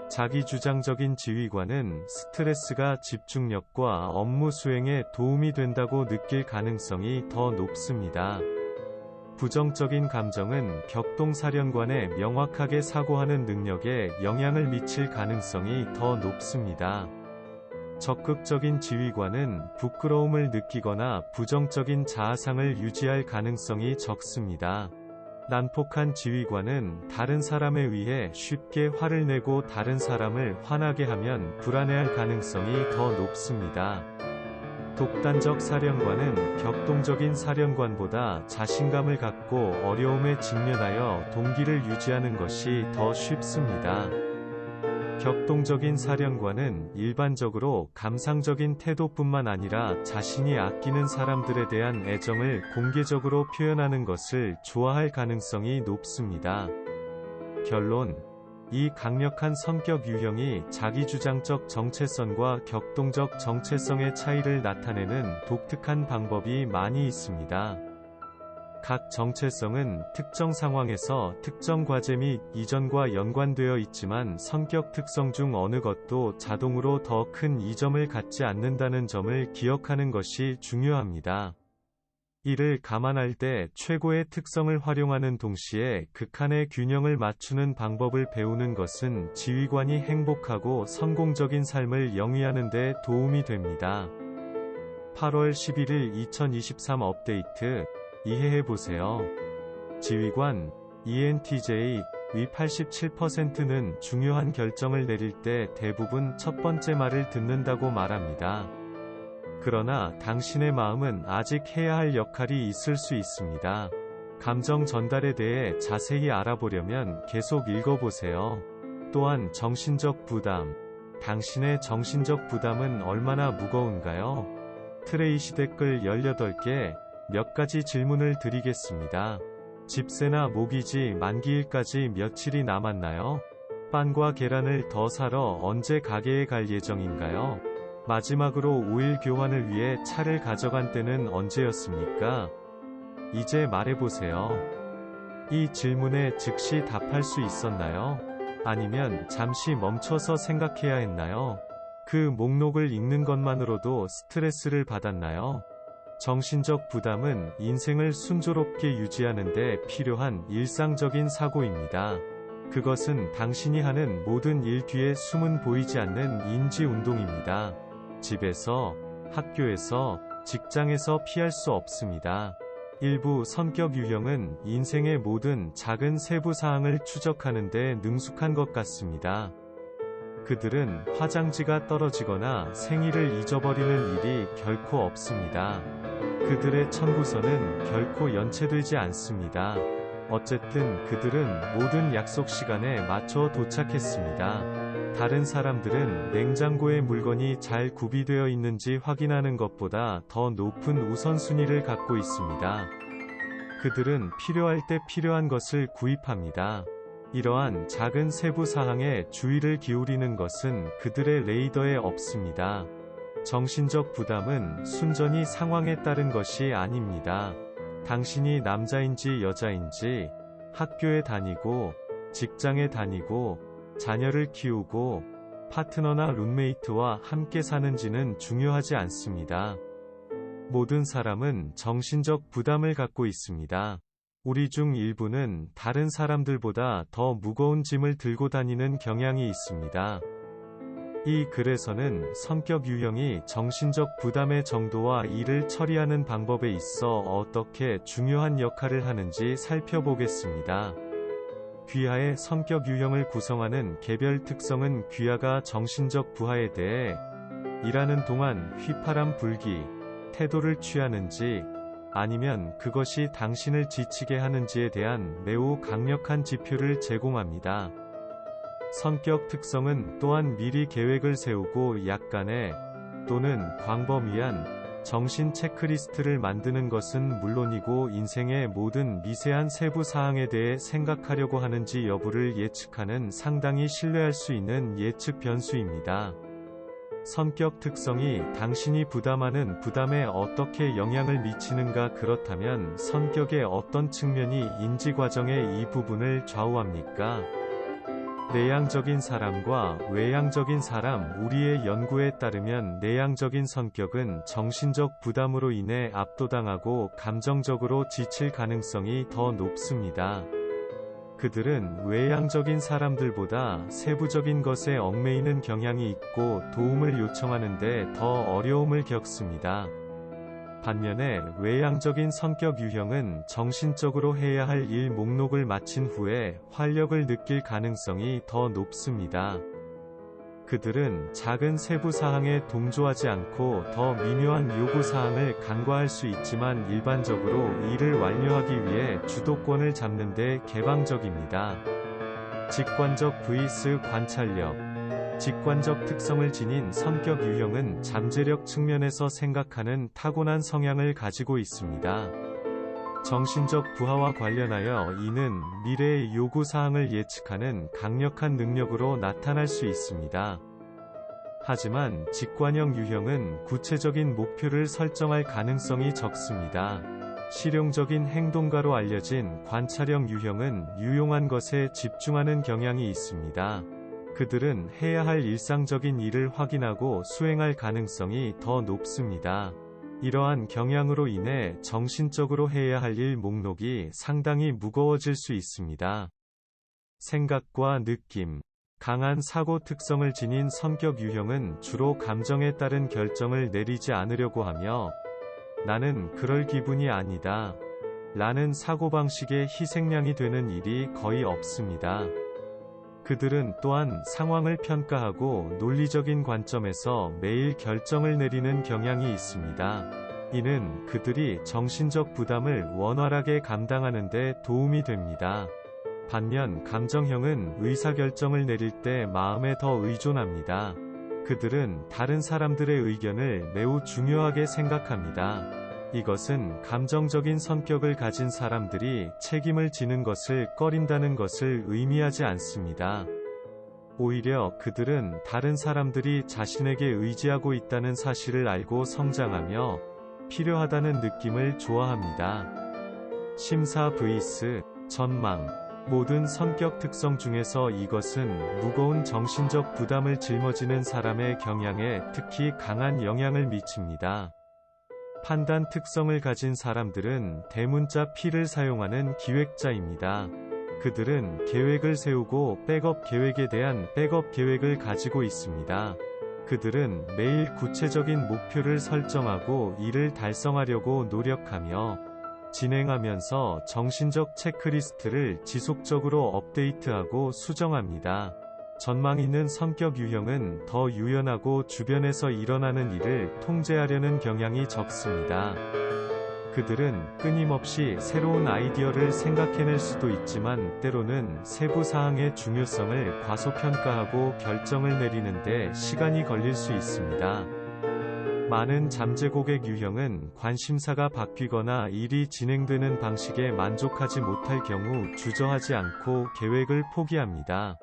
Speaker 1: 자기주장적인 지휘관은 스트레스가 집중력과 업무 수행에 도움이 된다고 느낄 가능성이 더 높습니다. 부정적인 감정은 격동사령관의 명확하게 사고하는 능력에 영향을 미칠 가능성이 더 높습니다. 적극적인 지휘관은 부끄러움을 느끼거나 부정적인 자아상을 유지할 가능성이 적습니다. 난폭한 지휘관은 다른 사람에 의해 쉽게 화를 내고 다른 사람을 화나게 하면 불안해할 가능성이 더 높습니다. 독단적 사령관은 격동적인 사령관보다 자신감을 갖고 어려움에 직면하여 동기를 유지하는 것이 더 쉽습니다. 격동적인 사령관은 일반적으로 감상적인 태도뿐만 아니라 자신이 아끼는 사람들에 대한 애정을 공개적으로 표현하는 것을 좋아할 가능성이 높습니다. 결론: 이 강력한 성격 유형이 자기주장적 정체성과 격동적 정체성의 차이를 나타내는 독특한 방법이 많이 있습니다. 각 정체성은 특정 상황에서 특정 과제 및 이전과 연관되어 있지만 성격 특성 중 어느 것도 자동으로 더 큰 이점을 갖지 않는다는 점을 기억하는 것이 중요합니다. 이를 감안할 때 최고의 특성을 활용하는 동시에 극한의 균형을 맞추는 방법을 배우는 것은 지휘관이 행복하고 성공적인 삶을 영위하는 데 도움이 됩니다. 8월 11일 2023 업데이트 이해해보세요. 지휘관 ENTJ의 87%는 중요한 결정을 내릴 때 대부분 첫 번째 말을 듣는다고 말합니다. 그러나 당신의 마음은 아직 해야 할 역할이 있을 수 있습니다. 감정 전달에 대해 자세히 알아보려면 계속 읽어보세요. 또한 정신적 부담. 당신의 정신적 부담은 얼마나 무거운가요? 트레이시 댓글 18개, 몇 가지 질문을 드리겠습니다. 집세나 모기지 만기일까지 며칠이 남았나요? 빵과 계란을 더 사러 언제 가게에 갈 예정인가요? 마지막으로 5일 교환을 위해 차를 가져간 때는 언제였습니까? 이제 말해보세요. 이 질문에 즉시 답할 수 있었나요? 아니면 잠시 멈춰서 생각해야 했나요? 그 목록을 읽는 것만으로도 스트레스를 받았나요? 정신적 부담은 인생을 순조롭게 유지하는 데 필요한 일상적인 사고입니다. 그것은 당신이 하는 모든 일 뒤에 숨은 보이지 않는 인지 운동입니다. 집에서, 학교에서, 직장에서 피할 수 없습니다. 일부 성격 유형은 인생의 모든 작은 세부 사항을 추적하는 데 능숙한 것 같습니다. 그들은 화장지가 떨어지거나 생일을 잊어버리는 일이 결코 없습니다. 그들의 청구서는 결코 연체되지 않습니다. 어쨌든 그들은 모든 약속 시간에 맞춰 도착했습니다. 다른 사람들은 냉장고에 물건이 잘 구비되어 있는지 확인하는 것보다 더 높은 우선순위를 갖고 있습니다. 그들은 필요할 때 필요한 것을 구입합니다. 이러한 작은 세부 사항에 주의를 기울이는 것은 그들의 레이더에 없습니다. 정신적 부담은 순전히 상황에 따른 것이 아닙니다. 당신이 남자인지 여자인지, 학교에 다니고, 직장에 다니고, 자녀를 키우고, 파트너나 룸메이트와 함께 사는지는 중요하지 않습니다. 모든 사람은 정신적 부담을 갖고 있습니다. 우리 중 일부는 다른 사람들보다 더 무거운 짐을 들고 다니는 경향이 있습니다. 이 글에서는 성격 유형이 정신적 부담의 정도와 이를 처리하는 방법에 있어 어떻게 중요한 역할을 하는지 살펴보겠습니다. 귀하의 성격 유형을 구성하는 개별 특성은 귀하가 정신적 부하에 대해 일하는 동안 휘파람 불기 태도를 취하는지 아니면 그것이 당신을 지치게 하는지에 대한 매우 강력한 지표를 제공합니다. 성격 특성은 또한 미리 계획을 세우고 약간의 또는 광범위한 정신 체크리스트를 만드는 것은 물론이고 인생의 모든 미세한 세부 사항에 대해 생각하려고 하는지 여부를 예측하는 상당히 신뢰할 수 있는 예측 변수입니다. 성격 특성이 당신이 부담하는 부담에 어떻게 영향을 미치는가 그렇다면 성격의 어떤 측면이 인지 과정의 이 부분을 좌우합니까? 내향적인 사람과 외향적인 사람. 우리의 연구에 따르면 내향적인 성격은 정신적 부담으로 인해 압도당하고 감정적으로 지칠 가능성이 더 높습니다. 그들은 외향적인 사람들보다 세부적인 것에 얽매이는 경향이 있고 도움을 요청하는데 더 어려움을 겪습니다. 반면에 외향적인 성격 유형은 정신적으로 해야 할 일 목록을 마친 후에 활력을 느낄 가능성이 더 높습니다. 그들은 작은 세부 사항에 동조하지 않고 더 미묘한 요구 사항을 간과할 수 있지만 일반적으로 일을 완료하기 위해 주도권을 잡는 데 개방적입니다. 직관적 vs 관찰력. 직관적 특성을 지닌 성격 유형은 잠재력 측면에서 생각하는 타고난 성향을 가지고 있습니다. 정신적 부하와 관련하여 이는 미래의 요구 사항을 예측하는 강력한 능력으로 나타날 수 있습니다. 하지만 직관형 유형은 구체적인 목표를 설정할 가능성이 적습니다. 실용적인 행동가로 알려진 관찰형 유형은 유용한 것에 집중하는 경향이 있습니다. 그들은 해야 할 일상적인 일을 확인하고 수행할 가능성이 더 높습니다. 이러한 경향으로 인해 정신적으로 해야 할 일 목록이 상당히 무거워질 수 있습니다. 생각과 느낌. 강한 사고 특성을 지닌 성격 유형은 주로 감정에 따른 결정을 내리지 않으려고 하며 나는 그럴 기분이 아니다 라는 사고방식의 희생양이 되는 일이 거의 없습니다. 그들은 또한 상황을 평가하고 논리적인 관점에서 매일 결정을 내리는 경향이 있습니다. 이는 그들이 정신적 부담을 원활하게 감당하는 데 도움이 됩니다. 반면 감정형은 의사결정을 내릴 때 마음에 더 의존합니다. 그들은 다른 사람들의 의견을 매우 중요하게 생각합니다. 이것은 감정적인 성격을 가진 사람들이 책임을 지는 것을 꺼린다는 것을 의미하지 않습니다. 오히려 그들은 다른 사람들이 자신에게 의지하고 있다는 사실을 알고 성장하며 필요하다는 느낌을 좋아합니다. 심사 vs 전망. 모든 성격 특성 중에서 이것은 무거운 정신적 부담을 짊어지는 사람의 경향에 특히 강한 영향을 미칩니다. 판단 특성을 가진 사람들은 대문자 P를 사용하는 기획자입니다. 그들은 계획을 세우고 백업 계획에 대한 백업 계획을 가지고 있습니다. 그들은 매일 구체적인 목표를 설정하고 이를 달성하려고 노력하며 진행하면서 정신적 체크리스트를 지속적으로 업데이트하고 수정합니다. 전망 있는 성격 유형은 더 유연하고 주변에서 일어나는 일을 통제하려는 경향이 적습니다. 그들은 끊임없이 새로운 아이디어를 생각해낼 수도 있지만 때로는 세부 사항의 중요성을 과소평가하고 결정을 내리는데 시간이 걸릴 수 있습니다. 많은 잠재고객 유형은 관심사가 바뀌거나 일이 진행되는 방식에 만족하지 못할 경우 주저하지 않고 계획을 포기합니다.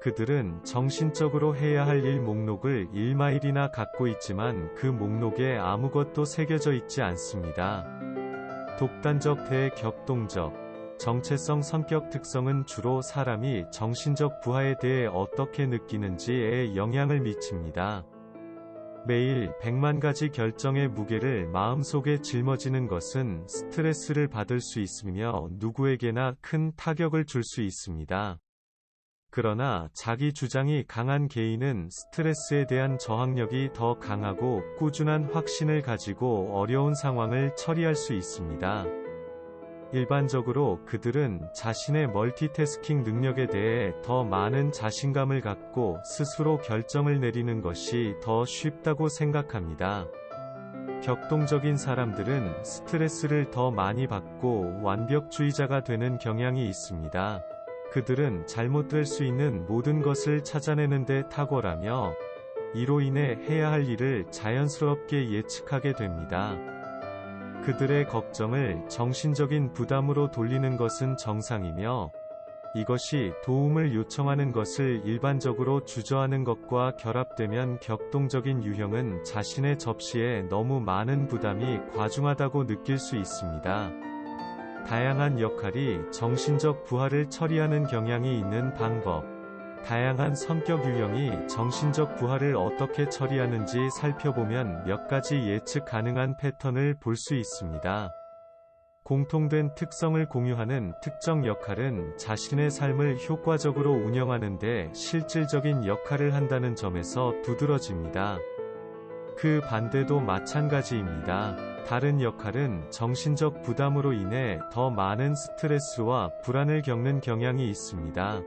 Speaker 1: 그들은 정신적으로 해야 할 일 목록을 1마일이나 갖고 있지만 그 목록에 아무것도 새겨져 있지 않습니다. 독단적 대격동적. 정체성 성격 특성은 주로 사람이 정신적 부하에 대해 어떻게 느끼는지에 영향을 미칩니다. 매일 100만 가지 결정의 무게를 마음속에 짊어지는 것은 스트레스를 받을 수 있으며 누구에게나 큰 타격을 줄 수 있습니다. 그러나 자기 주장이 강한 개인은 스트레스에 대한 저항력이 더 강하고 꾸준한 확신을 가지고 어려운 상황을 처리할 수 있습니다. 일반적으로 그들은 자신의 멀티태스킹 능력에 대해 더 많은 자신감을 갖고 스스로 결정을 내리는 것이 더 쉽다고 생각합니다. 격동적인 사람들은 스트레스를 더 많이 받고 완벽주의자가 되는 경향이 있습니다. 그들은 잘못될 수 있는 모든 것을 찾아내는 데 탁월하며 이로 인해 해야 할 일을 자연스럽게 예측하게 됩니다. 그들의 걱정을 정신적인 부담으로 돌리는 것은 정상이며 이것이 도움을 요청하는 것을 일반적으로 주저하는 것과 결합되면 격동적인 유형은 자신의 접시에 너무 많은 부담이 과중하다고 느낄 수 있습니다. 다양한 역할이 정신적 부하를 처리하는 경향이 있는 방법. 다양한 성격 유형이 정신적 부하를 어떻게 처리하는지 살펴보면 몇 가지 예측 가능한 패턴을 볼 수 있습니다. 공통된 특성을 공유하는 특정 역할은 자신의 삶을 효과적으로 운영하는 데 실질적인 역할을 한다는 점에서 두드러집니다. 그 반대도 마찬가지입니다. 다른 역할은 정신적 부담으로 인해 더 많은 스트레스와 불안을 겪는 경향이 있습니다.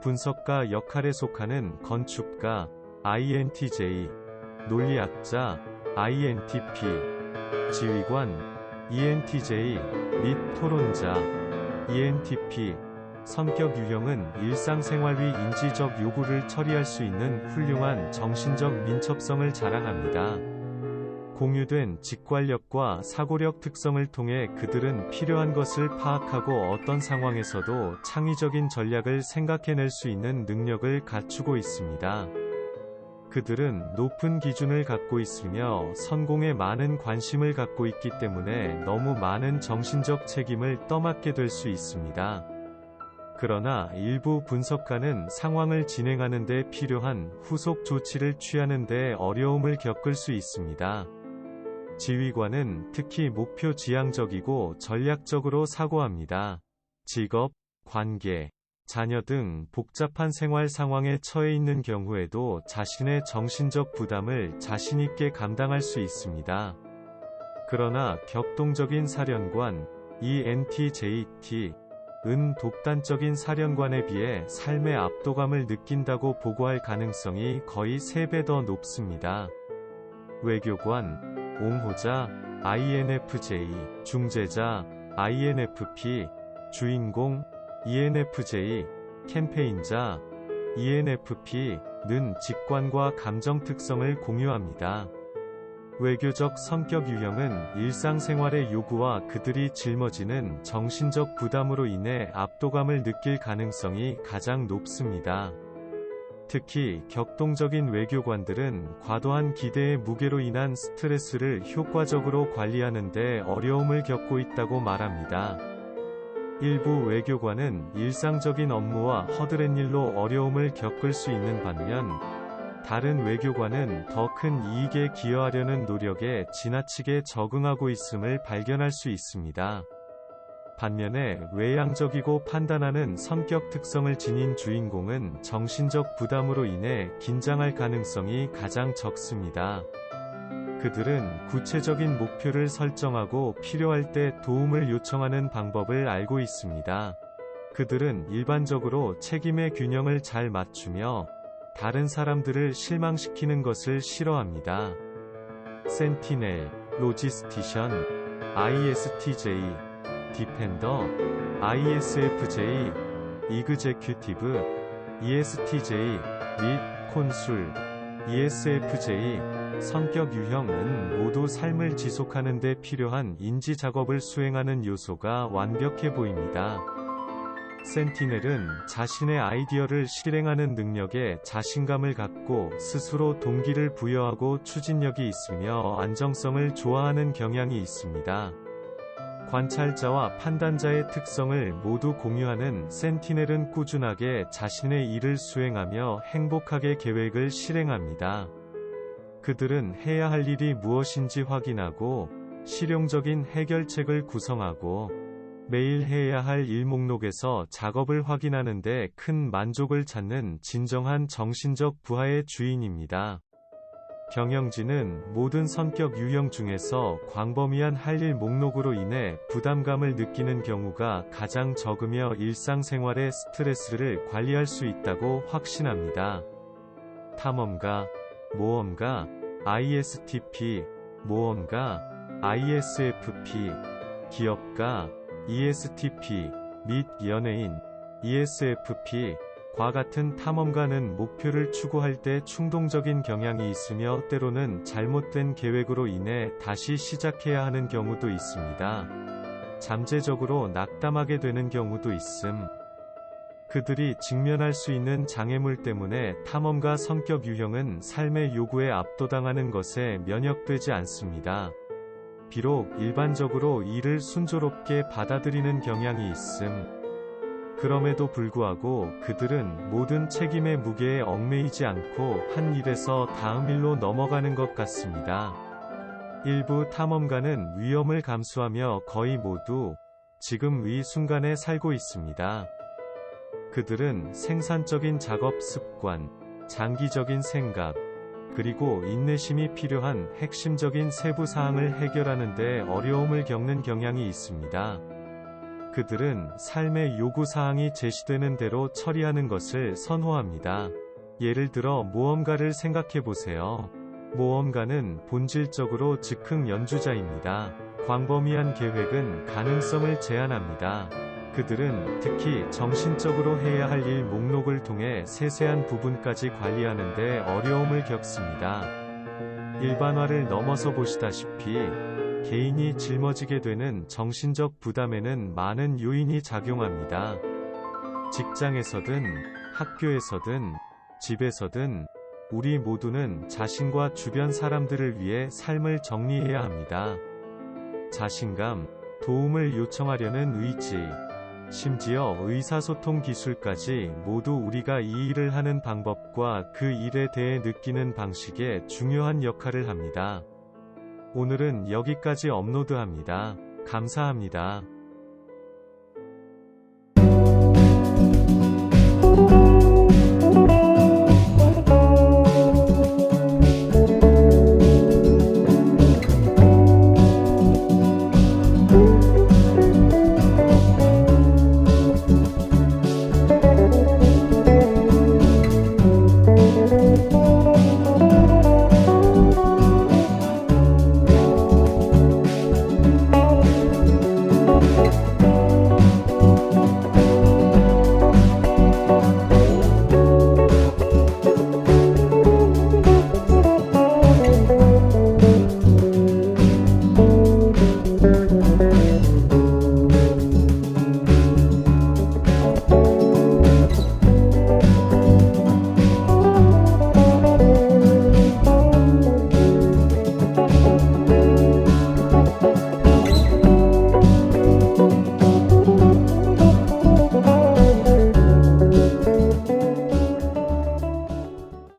Speaker 1: 분석가 역할에 속하는 건축가, INTJ, 논리학자, INTP, 지휘관, ENTJ, 및 토론자, ENTP, 성격 유형은 일상생활 위 인지적 요구를 처리할 수 있는 훌륭한 정신적 민첩성을 자랑합니다. 공유된 직관력과 사고력 특성을 통해 그들은 필요한 것을 파악하고 어떤 상황에서도 창의적인 전략을 생각해낼 수 있는 능력을 갖추고 있습니다. 그들은 높은 기준을 갖고 있으며 성공에 많은 관심을 갖고 있기 때문에 너무 많은 정신적 책임을 떠맡게 될 수 있습니다. 그러나 일부 분석가는 상황을 진행하는 데 필요한 후속 조치를 취하는 데 어려움을 겪을 수 있습니다. 지휘관은 특히 목표 지향적이고 전략적으로 사고합니다. 직업, 관계, 자녀 등 복잡한 생활 상황에 처해 있는 경우에도 자신의 정신적 부담을 자신 있게 감당할 수 있습니다. 그러나 격동적인 사령관, ENTJT, 은 독단적인 사령관에 비해 삶의 압도감을 느낀다고 보고할 가능성이 거의 3배 더 높습니다. 외교관, 옹호자, INFJ, 중재자, INFP, 주인공, ENFJ, 캠페인자, ENFP는 직관과 감정 특성을 공유합니다. 외교적 성격 유형은 일상생활의 요구와 그들이 짊어지는 정신적 부담으로 인해 압도감을 느낄 가능성이 가장 높습니다. 특히 격동적인 외교관들은 과도한 기대의 무게로 인한 스트레스를 효과적으로 관리하는 데 어려움을 겪고 있다고 말합니다. 일부 외교관은 일상적인 업무와 허드렛 일로 어려움을 겪을 수 있는 반면, 다른 외교관은 더 큰 이익에 기여하려는 노력에 지나치게 적응하고 있음을 발견할 수 있습니다. 반면에 외향적이고 판단하는 성격 특성을 지닌 주인공은 정신적 부담으로 인해 긴장할 가능성이 가장 적습니다. 그들은 구체적인 목표를 설정하고 필요할 때 도움을 요청하는 방법을 알고 있습니다. 그들은 일반적으로 책임의 균형을 잘 맞추며 다른 사람들을 실망시키는 것을 싫어합니다. 센티넬, 로지스티션, ISTJ, 디펜더, ISFJ, 이그제큐티브, ESTJ, 및 콘술, ESFJ, 성격 유형은 모두 삶을 지속하는 데 필요한 인지 작업을 수행하는 요소가 완벽해 보입니다. 센티넬은 자신의 아이디어를 실행하는 능력에 자신감을 갖고 스스로 동기를 부여하고 추진력이 있으며 안정성을 좋아하는 경향이 있습니다. 관찰자와 판단자의 특성을 모두 공유하는 센티넬은 꾸준하게 자신의 일을 수행하며 행복하게 계획을 실행합니다. 그들은 해야 할 일이 무엇인지 확인하고 실용적인 해결책을 구성하고 매일 해야 할 일 목록에서 작업을 확인하는 데 큰 만족을 찾는 진정한 정신적 부하의 주인입니다. 경영진은 모든 성격 유형 중에서 광범위한 할 일 목록으로 인해 부담감을 느끼는 경우가 가장 적으며 일상생활의 스트레스를 관리할 수 있다고 확신합니다. 탐험가, 모험가, ISTP, 모험가, ISFP, 기업가, ESTP, 및 연예인, ESFP, 과 같은 탐험가는 목표를 추구할 때 충동적인 경향이 있으며 때로는 잘못된 계획으로 인해 다시 시작해야 하는 경우도 있습니다. 잠재적으로 낙담하게 되는 경우도 있음. 그들이 직면할 수 있는 장애물 때문에 탐험가 성격 유형은 삶의 요구에 압도당하는 것에 면역되지 않습니다. 비록 일반적으로 일을 순조롭게 받아들이는 경향이 있음. 그럼에도 불구하고 그들은 모든 책임의 무게에 얽매이지 않고 한 일에서 다음 일로 넘어가는 것 같습니다. 일부 탐험가는 위험을 감수하며 거의 모두 지금 이 순간에 살고 있습니다. 그들은 생산적인 작업 습관, 장기적인 생각, 그리고 인내심이 필요한 핵심적인 세부 사항을 해결하는 데 어려움을 겪는 경향이 있습니다. 그들은 삶의 요구 사항이 제시되는 대로 처리하는 것을 선호합니다. 예를 들어 모험가를 생각해 보세요. 모험가는 본질적으로 즉흥 연주자입니다. 광범위한 계획은 가능성을 제한합니다. 그들은 특히 정신적으로 해야 할 일 목록을 통해 세세한 부분까지 관리하는 데 어려움을 겪습니다. 일반화를 넘어서 보시다시피 개인이 짊어지게 되는 정신적 부담에는 많은 요인이 작용합니다. 직장에서든 학교에서든 집에서든 우리 모두는 자신과 주변 사람들을 위해 삶을 정리해야 합니다. 자신감, 도움을 요청하려는 의지, 심지어 의사소통 기술까지 모두 우리가 이 일을 하는 방법과 그 일에 대해 느끼는 방식에 중요한 역할을 합니다. 오늘은 여기까지 업로드합니다. 감사합니다.